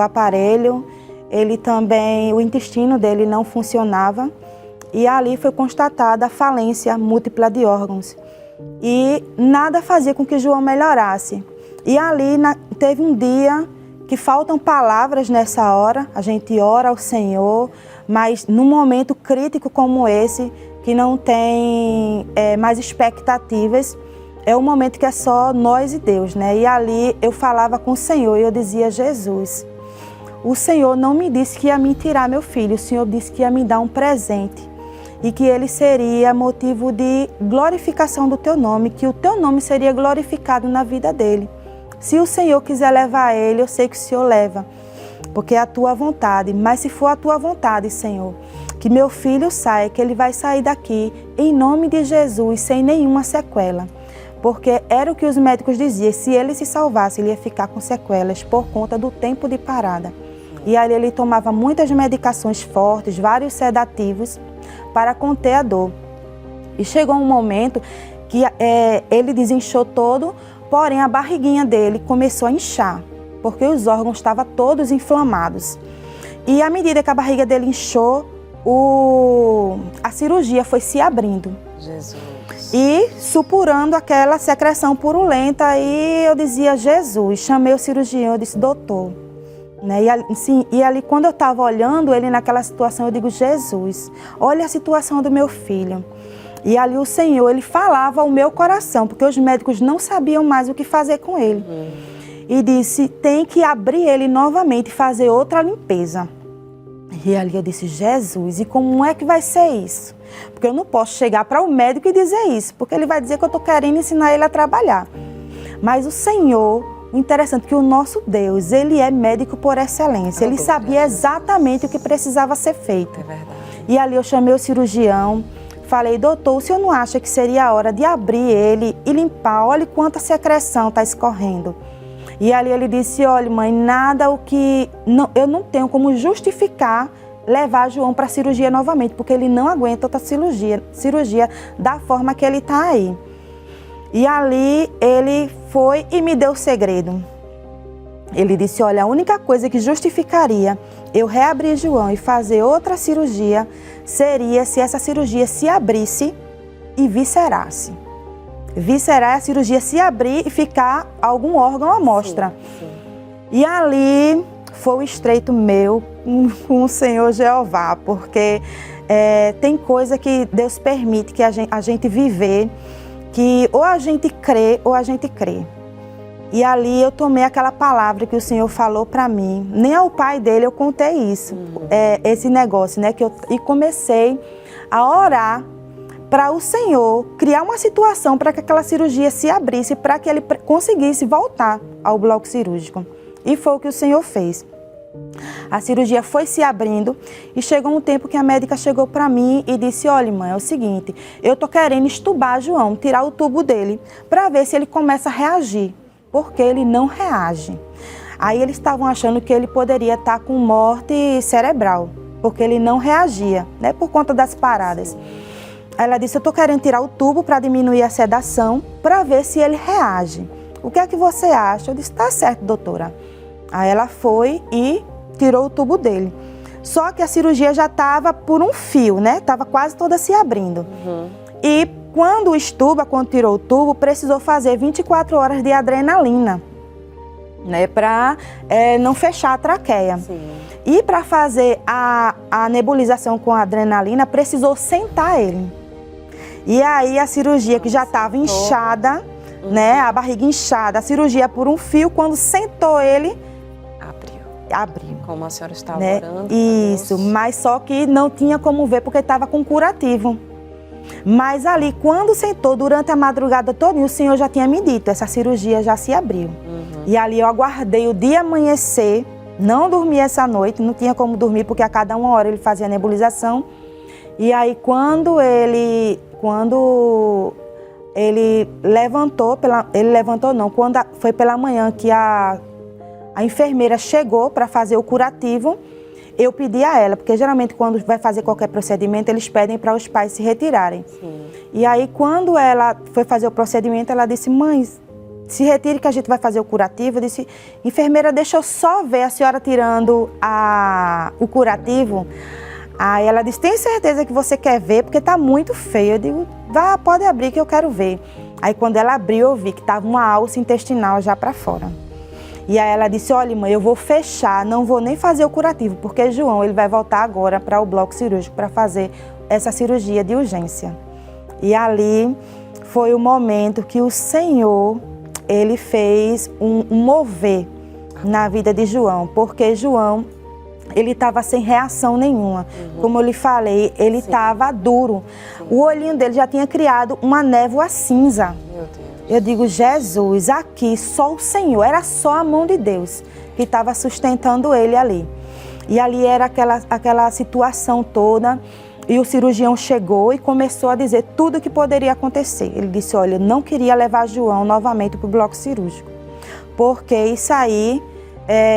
aparelho. Ele também, o intestino dele não funcionava. E ali foi constatada a falência múltipla de órgãos. E nada fazia com que João melhorasse. E ali teve um dia que faltam palavras nessa hora, a gente ora ao Senhor, mas num momento crítico como esse, que não tem mais expectativas, é um momento que é só nós e Deus, né? E ali eu falava com o Senhor e eu dizia: Jesus, o Senhor não me disse que ia me tirar meu filho, o Senhor disse que ia me dar um presente e que ele seria motivo de glorificação do Teu nome, que o Teu nome seria glorificado na vida dele. Se o Senhor quiser levar ele, eu sei que o Senhor leva, porque é a tua vontade. Mas se for a tua vontade, Senhor, que meu filho saia, que ele vai sair daqui, em nome de Jesus, sem nenhuma sequela. Porque era o que os médicos diziam, se ele se salvasse, ele ia ficar com sequelas por conta do tempo de parada. E ali ele tomava muitas medicações fortes, vários sedativos, para conter a dor. E chegou um momento que ele desinchou todo, porém a barriguinha dele começou a inchar, porque os órgãos estavam todos inflamados. E à medida que a barriga dele inchou, a cirurgia foi se abrindo. Jesus. E supurando aquela secreção purulenta. E eu dizia, Jesus, chamei o cirurgião, eu disse, doutor. Né? E ali, quando eu estava olhando ele naquela situação, eu digo, Jesus, olha a situação do meu filho. E ali o Senhor, ele falava ao meu coração, porque os médicos não sabiam mais o que fazer com ele. E disse, tem que abrir ele novamente e fazer outra limpeza. E ali eu disse, Jesus, e como é que vai ser isso? Porque eu não posso chegar para o médico e dizer isso, porque ele vai dizer que eu estou querendo ensinar ele a trabalhar. Mas o Senhor, o interessante é que o nosso Deus, ele é médico por excelência. Ele sabia exatamente o que precisava ser feito. É verdade. E ali eu chamei o cirurgião, falei, doutor, o senhor não acha que seria a hora de abrir ele e limpar? Olha quanta secreção está escorrendo. E ali ele disse, olha mãe, eu não tenho como justificar levar João para a cirurgia novamente, porque ele não aguenta outra cirurgia da forma que ele está aí. E ali ele foi e me deu o segredo. Ele disse, olha, a única coisa que justificaria eu reabrir João e fazer outra cirurgia seria se essa cirurgia se abrisse e viscerasse. Viscerar é a cirurgia se abrir e ficar algum órgão à mostra. Sim. E ali foi o estreito meu com o Senhor Jeová, porque tem coisa que Deus permite que a gente viver, que ou a gente crê ou a gente crê. E ali eu tomei aquela palavra que o Senhor falou para mim. Nem ao pai dele eu contei isso, esse negócio, né? E comecei a orar para o Senhor criar uma situação para que aquela cirurgia se abrisse, para que ele conseguisse voltar ao bloco cirúrgico. E foi o que o Senhor fez. A cirurgia foi se abrindo e chegou um tempo que a médica chegou para mim e disse, olha mãe, é o seguinte, eu tô querendo estubar João, tirar o tubo dele, para ver se ele começa a reagir, porque ele não reage. Aí eles estavam achando que ele poderia estar com morte cerebral, porque ele não reagia, né, por conta das paradas. Ela disse, eu estou querendo tirar o tubo para diminuir a sedação, para ver se ele reage. O que é que você acha? Eu disse, tá certo, doutora. Aí ela foi e tirou o tubo dele. Só que a cirurgia já estava por um fio, né? Estava quase toda se abrindo. E quando tirou o tubo, precisou fazer 24 horas de adrenalina, né? Para não fechar a traqueia. Sim. E para fazer a nebulização com a adrenalina, precisou sentar ele. E aí a cirurgia que já estava inchada, né, a barriga inchada, a cirurgia por um fio, quando sentou ele, abriu. Como a senhora estava, né? Orando. Isso, mas só que não tinha como ver porque estava com curativo. Mas ali, quando sentou, durante a madrugada toda, o Senhor já tinha me dito, essa cirurgia já se abriu. E ali eu aguardei o dia amanhecer, não dormi essa noite, não tinha como dormir porque a cada 1 hora ele fazia nebulização. E aí quando ele levantou, quando foi pela manhã que a enfermeira chegou para fazer o curativo, eu pedi a ela, porque geralmente quando vai fazer qualquer procedimento, eles pedem para os pais se retirarem. Sim. E aí quando ela foi fazer o procedimento, ela disse, mãe, se retire que a gente vai fazer o curativo. Eu disse, enfermeira, deixa eu só ver a senhora tirando o curativo. Aí ela disse, tem certeza que você quer ver? Porque tá muito feio. Eu digo, vá, pode abrir que eu quero ver. Aí quando ela abriu, eu vi que tava uma alça intestinal já para fora. E aí ela disse, olha mãe, eu vou fechar, não vou nem fazer o curativo, porque João, ele vai voltar agora para o bloco cirúrgico para fazer essa cirurgia de urgência. E ali foi o momento que o Senhor, ele fez um mover na vida de João, porque João, ele estava sem reação nenhuma. Como eu lhe falei, ele estava duro. O olhinho dele já tinha criado uma névoa cinza. Meu Deus. Eu digo, Jesus, aqui só o Senhor, era só a mão de Deus que estava sustentando ele ali. E ali era aquela situação toda, e o cirurgião chegou e começou a dizer tudo o que poderia acontecer. Ele disse, olha, eu não queria levar João novamente para o bloco cirúrgico, porque isso aí,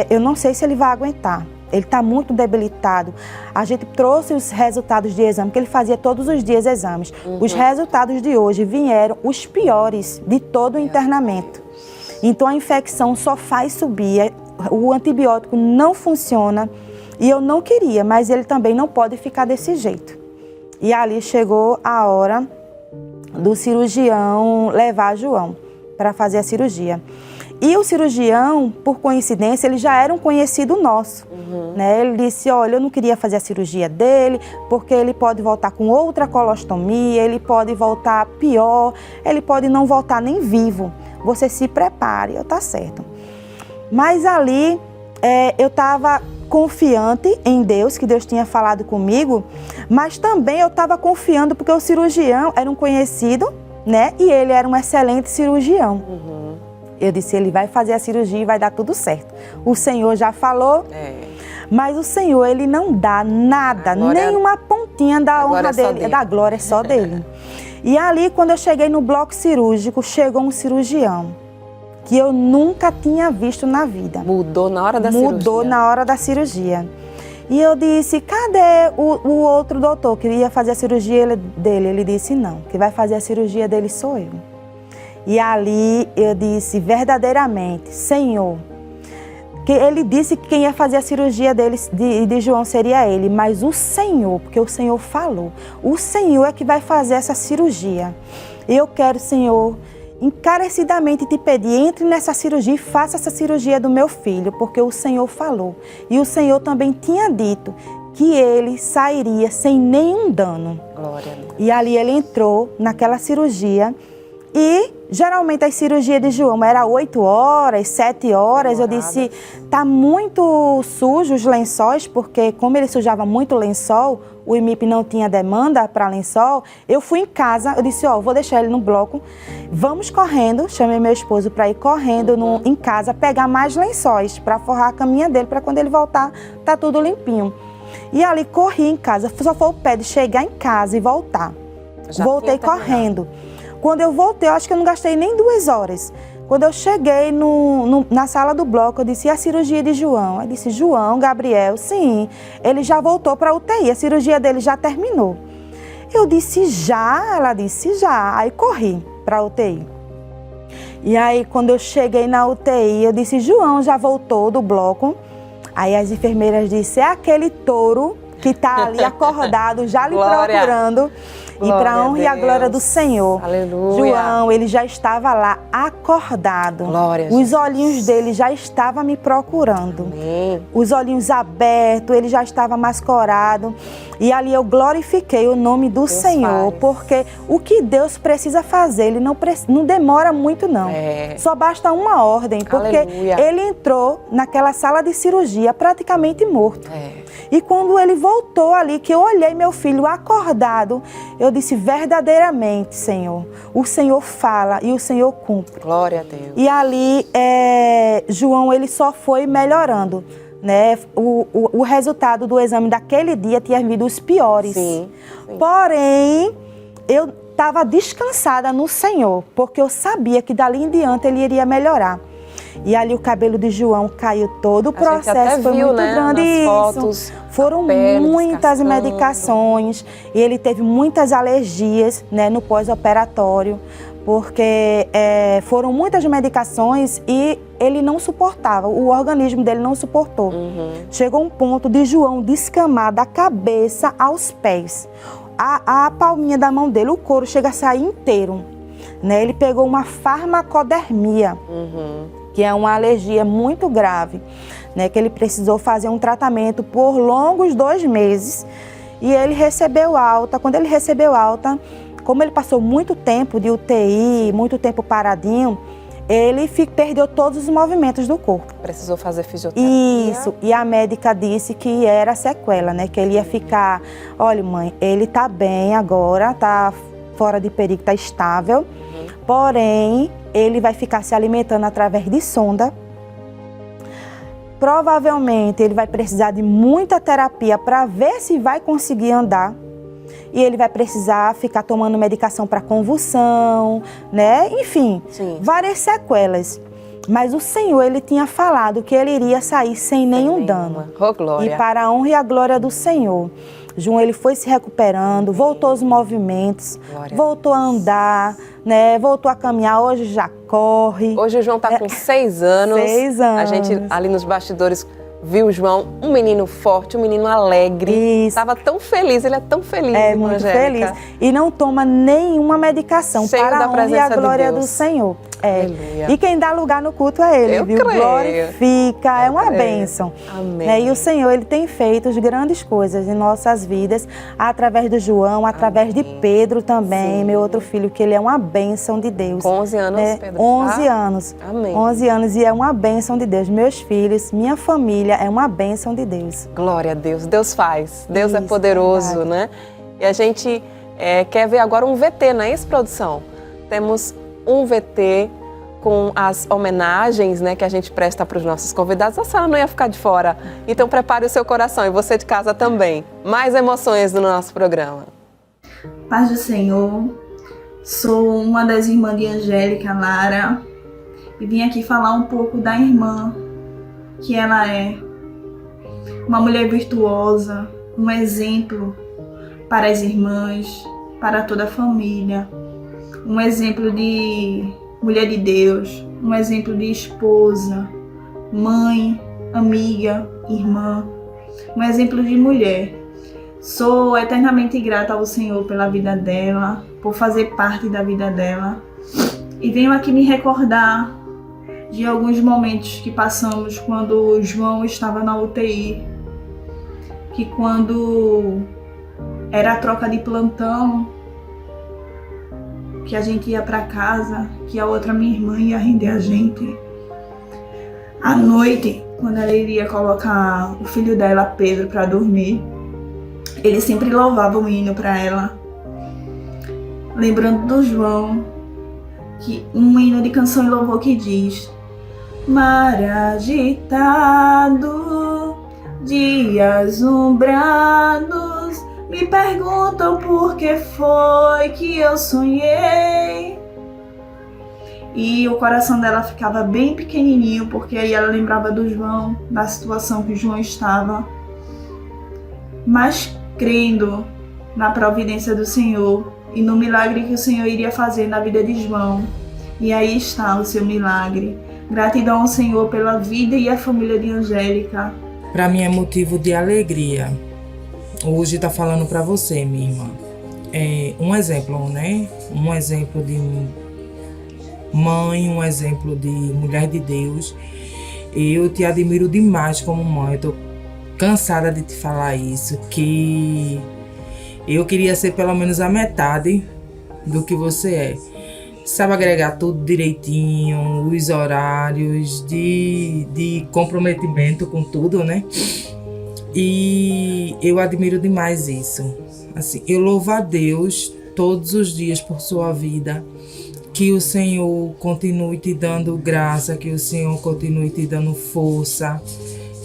eu não sei se ele vai aguentar. Ele está muito debilitado. A gente trouxe os resultados de exame, porque ele fazia todos os dias exames. Os resultados de hoje vieram os piores de todo o internamento. Então a infecção só faz subir, o antibiótico não funciona. E eu não queria, mas ele também não pode ficar desse jeito. E ali chegou a hora do cirurgião levar João para fazer a cirurgia. E o cirurgião, por coincidência, ele já era um conhecido nosso. Né? Ele disse, olha, eu não queria fazer a cirurgia dele, porque ele pode voltar com outra colostomia, ele pode voltar pior, ele pode não voltar nem vivo. Você se prepare, eu tá certo. Mas ali, eu estava confiante em Deus, que Deus tinha falado comigo, mas também eu estava confiando porque o cirurgião era um conhecido, né? E ele era um excelente cirurgião. Eu disse, ele vai fazer a cirurgia e vai dar tudo certo. O Senhor já falou, mas o Senhor, ele não dá nada, nem uma pontinha da honra dele, da glória é só dele. E ali, quando eu cheguei no bloco cirúrgico, chegou um cirurgião que eu nunca tinha visto na vida. Mudou na hora da cirurgia? Mudou na hora da cirurgia. E eu disse, cadê o outro doutor que ia fazer a cirurgia dele? Ele disse, não, que vai fazer a cirurgia dele sou eu. E ali eu disse, verdadeiramente, Senhor, que ele disse que quem ia fazer a cirurgia de João seria ele, mas o Senhor, porque o Senhor falou, o Senhor é que vai fazer essa cirurgia. Eu quero, Senhor, encarecidamente te pedir, entre nessa cirurgia e faça essa cirurgia do meu filho, porque o Senhor falou. E o Senhor também tinha dito que ele sairia sem nenhum dano. Glória a Deus. E ali ele entrou naquela cirurgia e geralmente a cirurgia de João era 8 horas, 7 horas. Demorada. Eu disse, tá muito sujo os lençóis, porque como ele sujava muito lençol, o IMIP não tinha demanda para lençol. Eu fui em casa, eu disse, vou deixar ele no bloco, vamos correndo, chamei meu esposo para ir correndo em casa, pegar mais lençóis para forrar a caminha dele, para quando ele voltar, tá tudo limpinho. E ali corri em casa, só foi o pé de chegar em casa e voltar. Voltei correndo. Quando eu voltei, eu acho que eu não gastei nem 2 horas. Quando eu cheguei na sala do bloco, eu disse, e a cirurgia de João? Eu disse, João, Gabriel, sim, ele já voltou para a UTI, a cirurgia dele já terminou. Eu disse, já? Ela disse, já. Aí corri para a UTI. E aí, quando eu cheguei na UTI, eu disse, João já voltou do bloco. Aí as enfermeiras disseram, é aquele touro que está ali acordado, já lhe procurando. E para a honra e a glória do Senhor, aleluia. João, ele já estava lá acordado. Glória a Os olhinhos dele já estavam me procurando. Amém. Os olhinhos abertos, ele já estava mascarado. E ali eu glorifiquei o nome do Senhor, porque o que Deus precisa fazer, ele não demora muito não. Só basta uma ordem, porque ele entrou naquela sala de cirurgia praticamente morto. E quando ele voltou ali, que eu olhei meu filho acordado, eu disse, verdadeiramente, Senhor, o Senhor fala e o Senhor cumpre. Glória a Deus. E ali, João, ele só foi melhorando, né? O resultado do exame daquele dia tinha vindo os piores. Sim. Porém, eu estava descansada no Senhor, porque eu sabia que dali em diante ele iria melhorar. E ali o cabelo de João caiu todo, o processo foi muito grande. Isso. Foram muitas medicações e ele teve muitas alergias, né, no pós-operatório, porque foram muitas medicações e ele não suportava, o organismo dele não suportou. Chegou um ponto de João descamar da cabeça aos pés. A palminha da mão dele, o couro chega a sair inteiro. Né? Ele pegou uma farmacodermia. Que é uma alergia muito grave, né, que ele precisou fazer um tratamento por longos 2 meses e ele recebeu alta. Quando ele recebeu alta, como ele passou muito tempo de UTI, muito tempo paradinho, ele perdeu todos os movimentos do corpo. Precisou fazer fisioterapia. Isso, e a médica disse que era sequela, né, que ele ia ficar, olha mãe, ele tá bem agora, tá fora de perigo, tá estável, porém ele vai ficar se alimentando através de sonda. Provavelmente ele vai precisar de muita terapia para ver se vai conseguir andar. E ele vai precisar ficar tomando medicação para convulsão, né? Enfim, várias sequelas. Mas o Senhor, ele tinha falado que ele iria sair sem nenhum dano. Oh, glória. E para a honra e a glória do Senhor. João, ele foi se recuperando, voltou aos movimentos, voltou a andar, né? Voltou a caminhar, hoje já corre. Hoje o João está com 6 anos. 6 anos. A gente ali nos bastidores viu o João, um menino forte, um menino alegre. Estava tão feliz, ele é tão feliz, muito Angélica. feliz. E não toma nenhuma medicação, cheio para da a honra e a glória de Deus. do Senhor. Aleluia. E quem dá lugar no culto é Ele, Eu viu? creio. Glorifica, é uma creio. bênção. Amém. E o Senhor, Ele tem feito grandes coisas em nossas vidas, através do João, através de Pedro também, meu outro filho, que ele é uma bênção de Deus. Com 11 anos, né? Pedro? 11 anos. Amém. 11 anos e é uma bênção de Deus. Meus filhos, minha família é uma bênção de Deus. Glória a Deus. Deus faz. Deus é Isso, poderoso, verdade. né? E a gente quer ver agora um VT, não é isso, produção? Temos um VT com as homenagens, né, que a gente presta para os nossos convidados. A senhora não ia ficar de fora. Então prepare o seu coração e você de casa também. Mais emoções no nosso programa. Paz do Senhor. Sou uma das irmãs de Angélica, Lara, e vim aqui falar um pouco da irmã que ela é. Uma mulher virtuosa, um exemplo para as irmãs, para toda a família, um exemplo de mulher de Deus, um exemplo de esposa, mãe, amiga, irmã, um exemplo de mulher. Sou eternamente grata ao Senhor pela vida dela, por fazer parte da vida dela. E venho aqui me recordar de alguns momentos que passamos quando o João estava na UTI. Que quando era a troca de plantão, que a gente ia para casa, que a outra minha irmã ia render a gente. À noite, quando ela iria colocar o filho dela, Pedro, para dormir, ele sempre louvava um hino para ela. Lembrando do João, que um hino de canção e louvor que diz: mar agitado, dias umbrados, me perguntam por que foi que eu sonhei. E o coração dela ficava bem pequenininho, porque aí ela lembrava do João, da situação que o João estava. Mas crendo na providência do Senhor e no milagre que o Senhor iria fazer na vida de João. E aí está o seu milagre. Gratidão ao Senhor pela vida e a família de Angélica. Para mim é motivo de alegria. Hoje está falando para você, minha irmã. É um exemplo, né? Um exemplo de mãe, um exemplo de mulher de Deus. Eu te admiro demais como mãe. Eu tô cansada de te falar isso, que eu queria ser pelo menos a metade do que você é. Sabe agregar tudo direitinho, os horários de comprometimento com tudo, né? E eu admiro demais isso. Assim, eu louvo a Deus todos os dias por sua vida. Que o Senhor continue te dando graça, que o Senhor continue te dando força.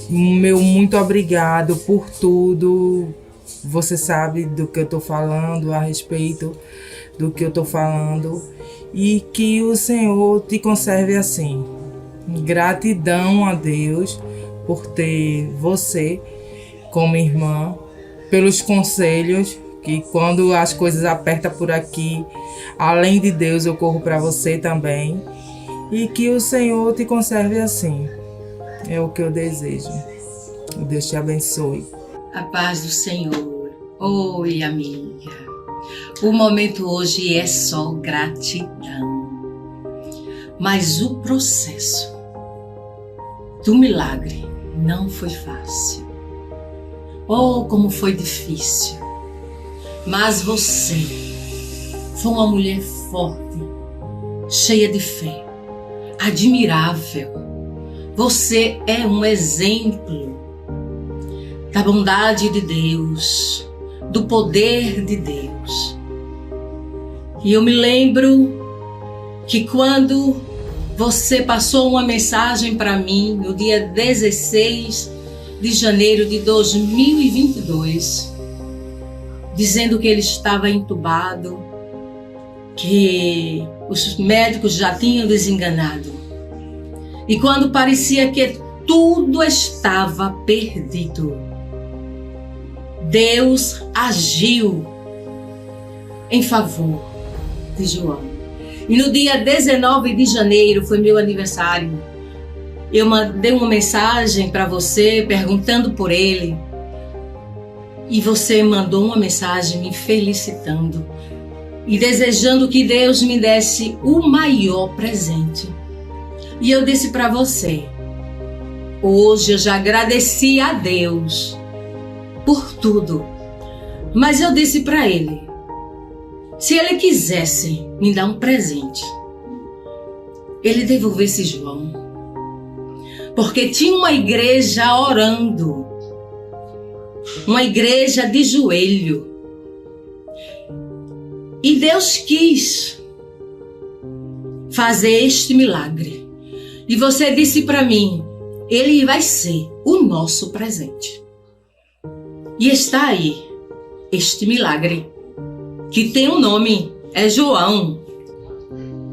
Meu muito obrigado por tudo. Você sabe do que eu estou falando, a respeito do que eu estou falando. E que o Senhor te conserve assim. Gratidão a Deus por ter você como irmã, pelos conselhos, que quando as coisas apertam por aqui, além de Deus, eu corro para você também. E que o Senhor te conserve assim. É o que eu desejo. Deus te abençoe. A paz do Senhor. Oi, amiga. O momento hoje é só gratidão. Mas o processo do milagre não foi fácil. Oh, como foi difícil. Mas você foi uma mulher forte, cheia de fé, admirável. Você é um exemplo da bondade de Deus, do poder de Deus. E eu me lembro que quando você passou uma mensagem para mim no dia 16 de janeiro de 2022, dizendo que ele estava entubado, que os médicos já tinham desenganado. E quando parecia que tudo estava perdido, Deus agiu em favor de João. E no dia 19 de janeiro, foi meu aniversário, eu mandei uma mensagem para você perguntando por ele. E você mandou uma mensagem me felicitando e desejando que Deus me desse o maior presente. E eu disse para você, hoje eu já agradeci a Deus por tudo. Mas eu disse para ele, se ele quisesse me dar um presente, ele devolvesse João. Porque tinha uma igreja orando, uma igreja de joelho. E Deus quis fazer este milagre. E você disse para mim, ele vai ser o nosso presente. E está aí este milagre, que tem um nome, é João.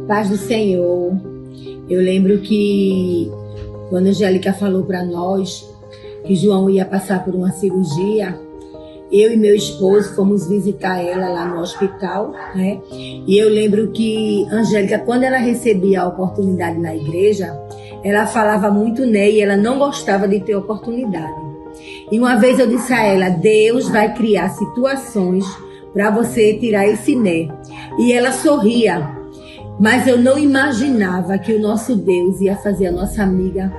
Paz do Senhor. Eu lembro que quando a Angélica falou para nós que João ia passar por uma cirurgia, eu e meu esposo fomos visitar ela lá no hospital, né? E eu lembro que a Angélica, quando ela recebia a oportunidade na igreja, ela falava muito né, e ela não gostava de ter oportunidade. E uma vez eu disse a ela, Deus vai criar situações para você tirar esse né. E ela sorria, mas eu não imaginava que o nosso Deus ia fazer a nossa amiga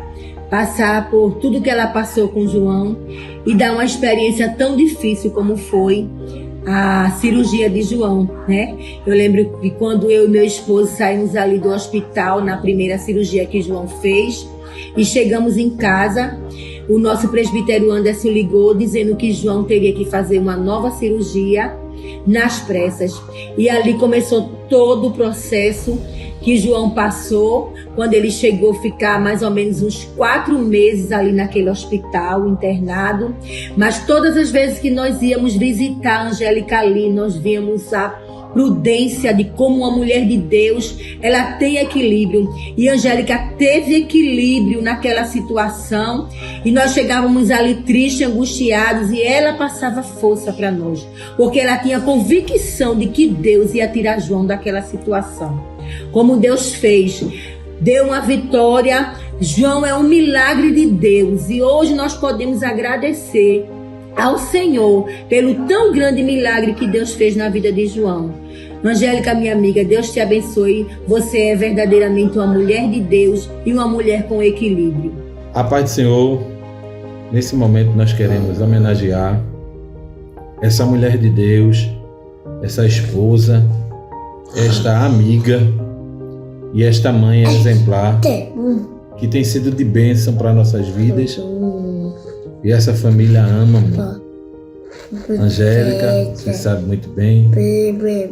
passar por tudo que ela passou com João e dar uma experiência tão difícil como foi a cirurgia de João, né? Eu lembro que quando eu e meu esposo saímos ali do hospital na primeira cirurgia que João fez e chegamos em casa, o nosso presbítero Anderson ligou dizendo que João teria que fazer uma nova cirurgia nas pressas. E ali começou todo o processo que João passou, quando ele chegou a ficar mais ou menos uns 4 meses ali naquele hospital, internado. Mas todas as vezes que nós íamos visitar a Angélica ali, nós víamos a prudência de como uma mulher de Deus, ela tem equilíbrio. E a Angélica teve equilíbrio naquela situação. E nós chegávamos ali tristes, angustiados, e ela passava força para nós. Porque ela tinha convicção de que Deus ia tirar João daquela situação. Como Deus fez, deu uma vitória. João é um milagre de Deus. E hoje nós podemos agradecer ao Senhor pelo tão grande milagre que Deus fez na vida de João. Angélica, minha amiga, Deus te abençoe. Você é verdadeiramente uma mulher de Deus e uma mulher com equilíbrio. A paz do Senhor. Nesse momento nós queremos homenagear essa mulher de Deus, essa esposa, esta amiga e esta mãe exemplar que tem sido de bênção para nossas vidas. E essa família ama muito. Angélica, você sabe muito bem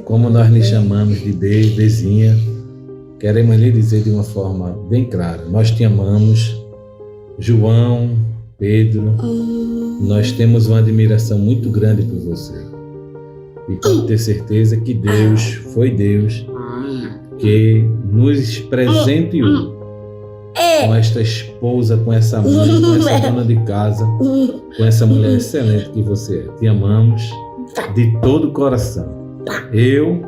como nós lhe chamamos de Bezinha. Queremos lhe dizer de uma forma bem clara, nós te amamos. João, Pedro, nós temos uma admiração muito grande por você. E pode ter certeza que Deus, foi Deus que nos presenteou com esta esposa, com essa mãe, com essa dona de casa, com essa mulher excelente que você é. Te amamos de todo o coração. Eu,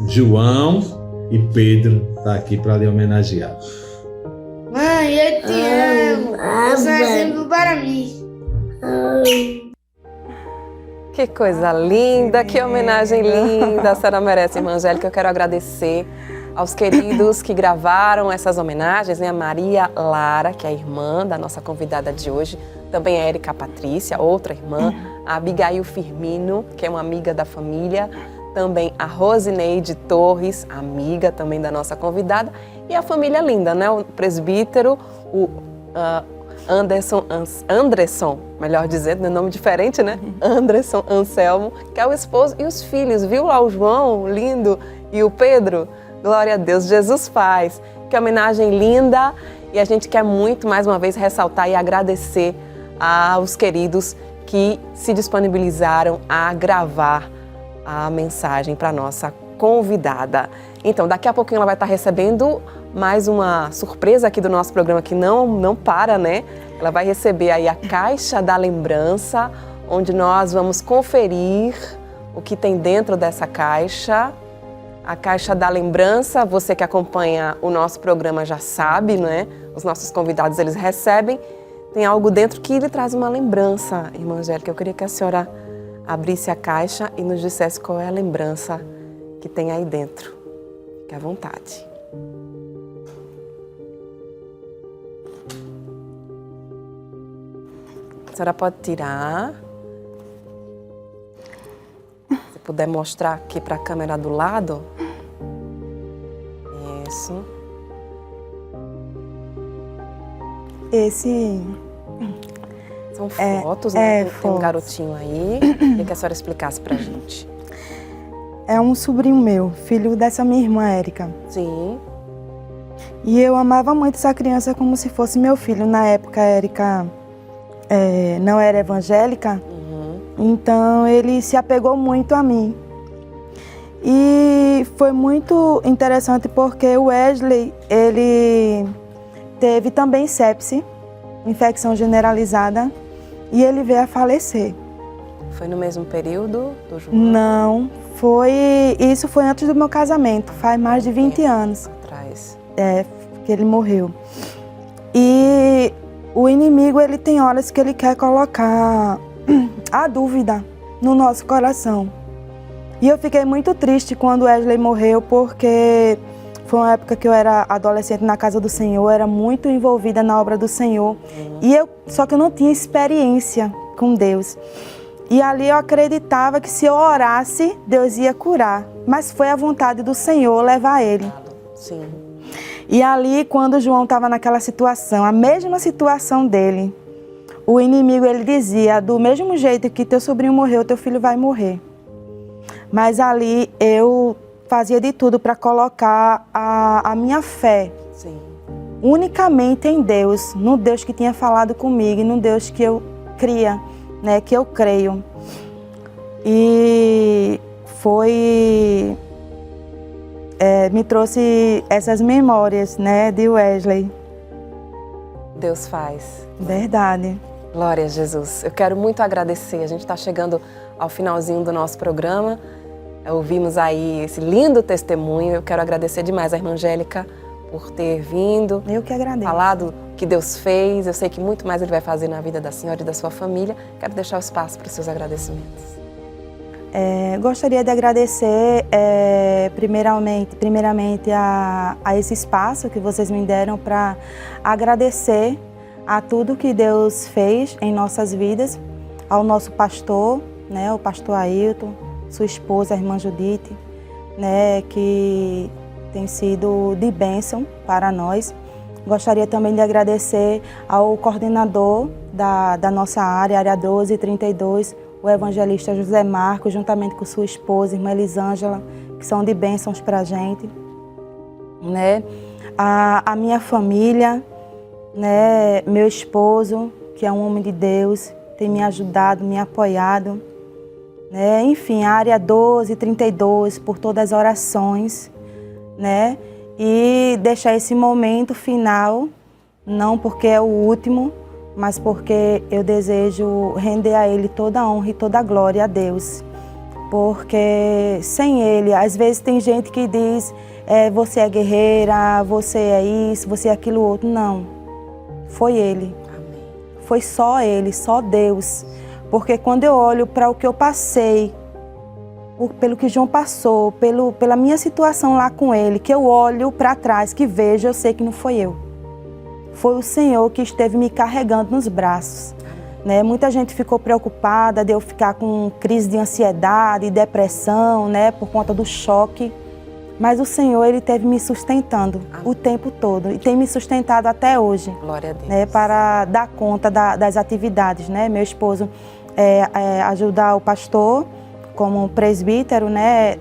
João e Pedro tá aqui para lhe homenagear. Mãe, eu te amo. Você é exemplo para mim. Que coisa linda, que homenagem linda. A senhora merece, irmã Angélica. Eu quero agradecer aos queridos que gravaram essas homenagens, né? A Maria Lara, que é a irmã da nossa convidada de hoje, também a Érica Patrícia, outra irmã, a Abigail Firmino, que é uma amiga da família, também a Rosineide Torres, amiga também da nossa convidada, e a família linda, né? O presbítero, o Andresson, melhor dizendo, nome diferente, né? Andresson Anselmo, que é o esposo, e os filhos, viu lá o João, lindo, e o Pedro, Glória a Deus, Jesus faz. Que homenagem linda. E a gente quer muito, mais uma vez, ressaltar e agradecer aos queridos que se disponibilizaram a gravar a mensagem para nossa convidada. Então, daqui a pouquinho ela vai estar recebendo mais uma surpresa aqui do nosso programa que não para, né? Ela vai receber aí a Caixa da Lembrança, onde nós vamos conferir o que tem dentro dessa caixa. A Caixa da Lembrança, você que acompanha o nosso programa já sabe, não é? Os nossos convidados, eles recebem. Tem algo dentro que lhe traz uma lembrança, irmã Angélica. Eu queria que a senhora abrisse a caixa e nos dissesse qual é a lembrança que tem aí dentro. Fique à vontade. A senhora pode tirar. Se puder mostrar aqui para a câmera do lado. Isso. Esse... São fotos, né? Tem fotos. Um garotinho aí. Queria que a senhora explicasse pra gente. É um sobrinho meu, filho dessa minha irmã, Érica. Sim. E eu amava muito essa criança como se fosse meu filho. Na época, a Érica não era evangélica, então ele se apegou muito a mim. E foi muito interessante porque o Wesley, ele teve também sepse, infecção generalizada, e ele veio a falecer. Foi no mesmo período do João? Não, isso foi antes do meu casamento, faz mais de 20 anos. Atrás. Que ele morreu. E o inimigo, ele tem horas que ele quer colocar a dúvida no nosso coração. E eu fiquei muito triste quando Wesley morreu, porque foi uma época que eu era adolescente na casa do Senhor, era muito envolvida na obra do Senhor. Só que eu não tinha experiência com Deus. E ali eu acreditava que se eu orasse, Deus ia curar. Mas foi a vontade do Senhor levar ele. Sim. E ali, quando o João estava naquela situação, a mesma situação dele, o inimigo, ele dizia, do mesmo jeito que teu sobrinho morreu, teu filho vai morrer. Mas ali eu fazia de tudo para colocar a minha fé unicamente em Deus, no Deus que tinha falado comigo e no Deus que eu cria, né, que eu creio. E me trouxe essas memórias, né, de Wesley. Deus faz. Verdade. Glória a Jesus. Eu quero muito agradecer. A gente está chegando ao finalzinho do nosso programa. Ouvimos aí esse lindo testemunho. Eu quero agradecer demais a irmã Angélica por ter vindo. Eu que agradeço. Falado o que Deus fez. Eu sei que muito mais Ele vai fazer na vida da senhora e da sua família. Quero deixar o espaço para os seus agradecimentos. Gostaria de agradecer primeiramente a esse espaço que vocês me deram para agradecer a tudo que Deus fez em nossas vidas, ao nosso pastor, né, o pastor Ailton, sua esposa, a irmã Judite, né, que tem sido de bênção para nós. Gostaria também de agradecer ao coordenador da nossa área 12 e 32, o evangelista José Marcos, juntamente com sua esposa, irmã Elisângela, que são de bênçãos para a gente. Né? A minha família, né? Meu esposo, que é um homem de Deus, tem me ajudado, me apoiado. Né? Enfim, a área 12 e 32, por todas as orações. Né? E deixar esse momento final, não porque é o último, mas porque eu desejo render a Ele toda a honra e toda a glória a Deus. Porque sem Ele, às vezes tem gente que diz, você é guerreira, você é isso, você é aquilo outro. Não, foi Ele. Amém. Foi só Ele, só Deus. Porque quando eu olho para o que eu passei, pelo que João passou, pela minha situação lá com ele, que eu olho para trás, que vejo, eu sei que não foi eu. Foi o Senhor que esteve me carregando nos braços. Né? Muita gente ficou preocupada de eu ficar com crise de ansiedade, depressão, né? Por conta do choque. Mas o Senhor, Ele esteve me sustentando o tempo todo e tem me sustentado até hoje. Glória a Deus. Né? Para dar conta das atividades. Né? Meu esposo ajudar o pastor como presbítero, né,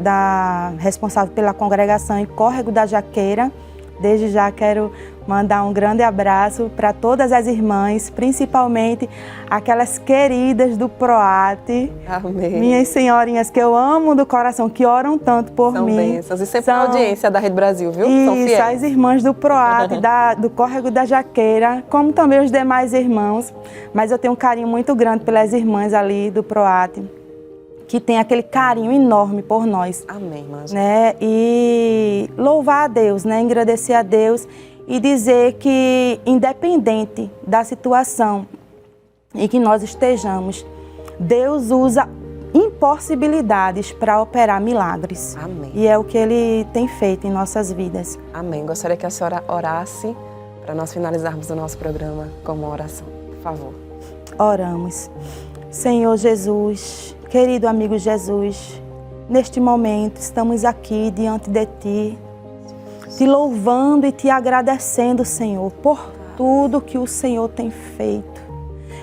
responsável pela congregação em Córrego da Jaqueira. Desde já quero mandar um grande abraço para todas as irmãs, principalmente aquelas queridas do PROAT. Amém. Minhas senhorinhas que eu amo do coração, que oram tanto por São mim. bênçãos. E sempre na audiência da Rede Brasil, viu? São Isso, fiéis. as irmãs do PROAT, do Córrego da Jaqueira, como também os demais irmãos. Mas eu tenho um carinho muito grande pelas irmãs ali do PROAT, que tem aquele carinho enorme por nós. Amém, irmã. Né? E louvar a Deus, né? Agradecer a Deus e dizer que, independente da situação em que nós estejamos, Deus usa impossibilidades para operar milagres. Amém. E é o que Ele tem feito em nossas vidas. Amém. Gostaria que a senhora orasse para nós finalizarmos o nosso programa com uma oração. Por favor. Oramos. Senhor Jesus, querido amigo Jesus, neste momento estamos aqui diante de Ti, te louvando e te agradecendo, Senhor, por tudo que o Senhor tem feito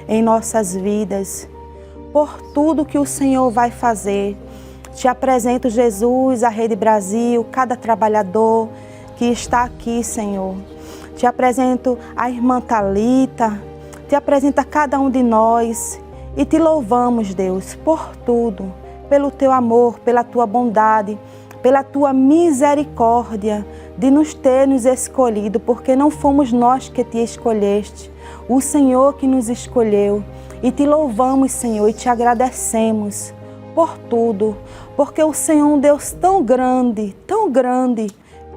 em nossas vidas, por tudo que o Senhor vai fazer. Te apresento, Jesus, a Rede Brasil, cada trabalhador que está aqui, Senhor. Te apresento a irmã Thalita, te apresento a cada um de nós. E te louvamos, Deus, por tudo, pelo Teu amor, pela Tua bondade, pela Tua misericórdia de nos ter nos escolhido, porque não fomos nós que Te escolheste, o Senhor que nos escolheu. E te louvamos, Senhor, e te agradecemos por tudo, porque o Senhor é um Deus tão grande,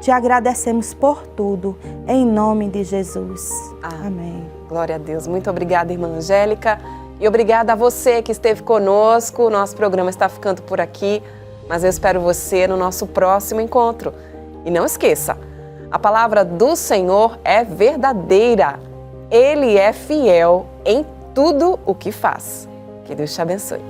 te agradecemos por tudo, em nome de Jesus. Amém. Glória a Deus. Muito obrigada, irmã Angélica. E obrigada a você que esteve conosco. O nosso programa está ficando por aqui, mas eu espero você no nosso próximo encontro. E não esqueça, a palavra do Senhor é verdadeira. Ele é fiel em tudo o que faz. Que Deus te abençoe.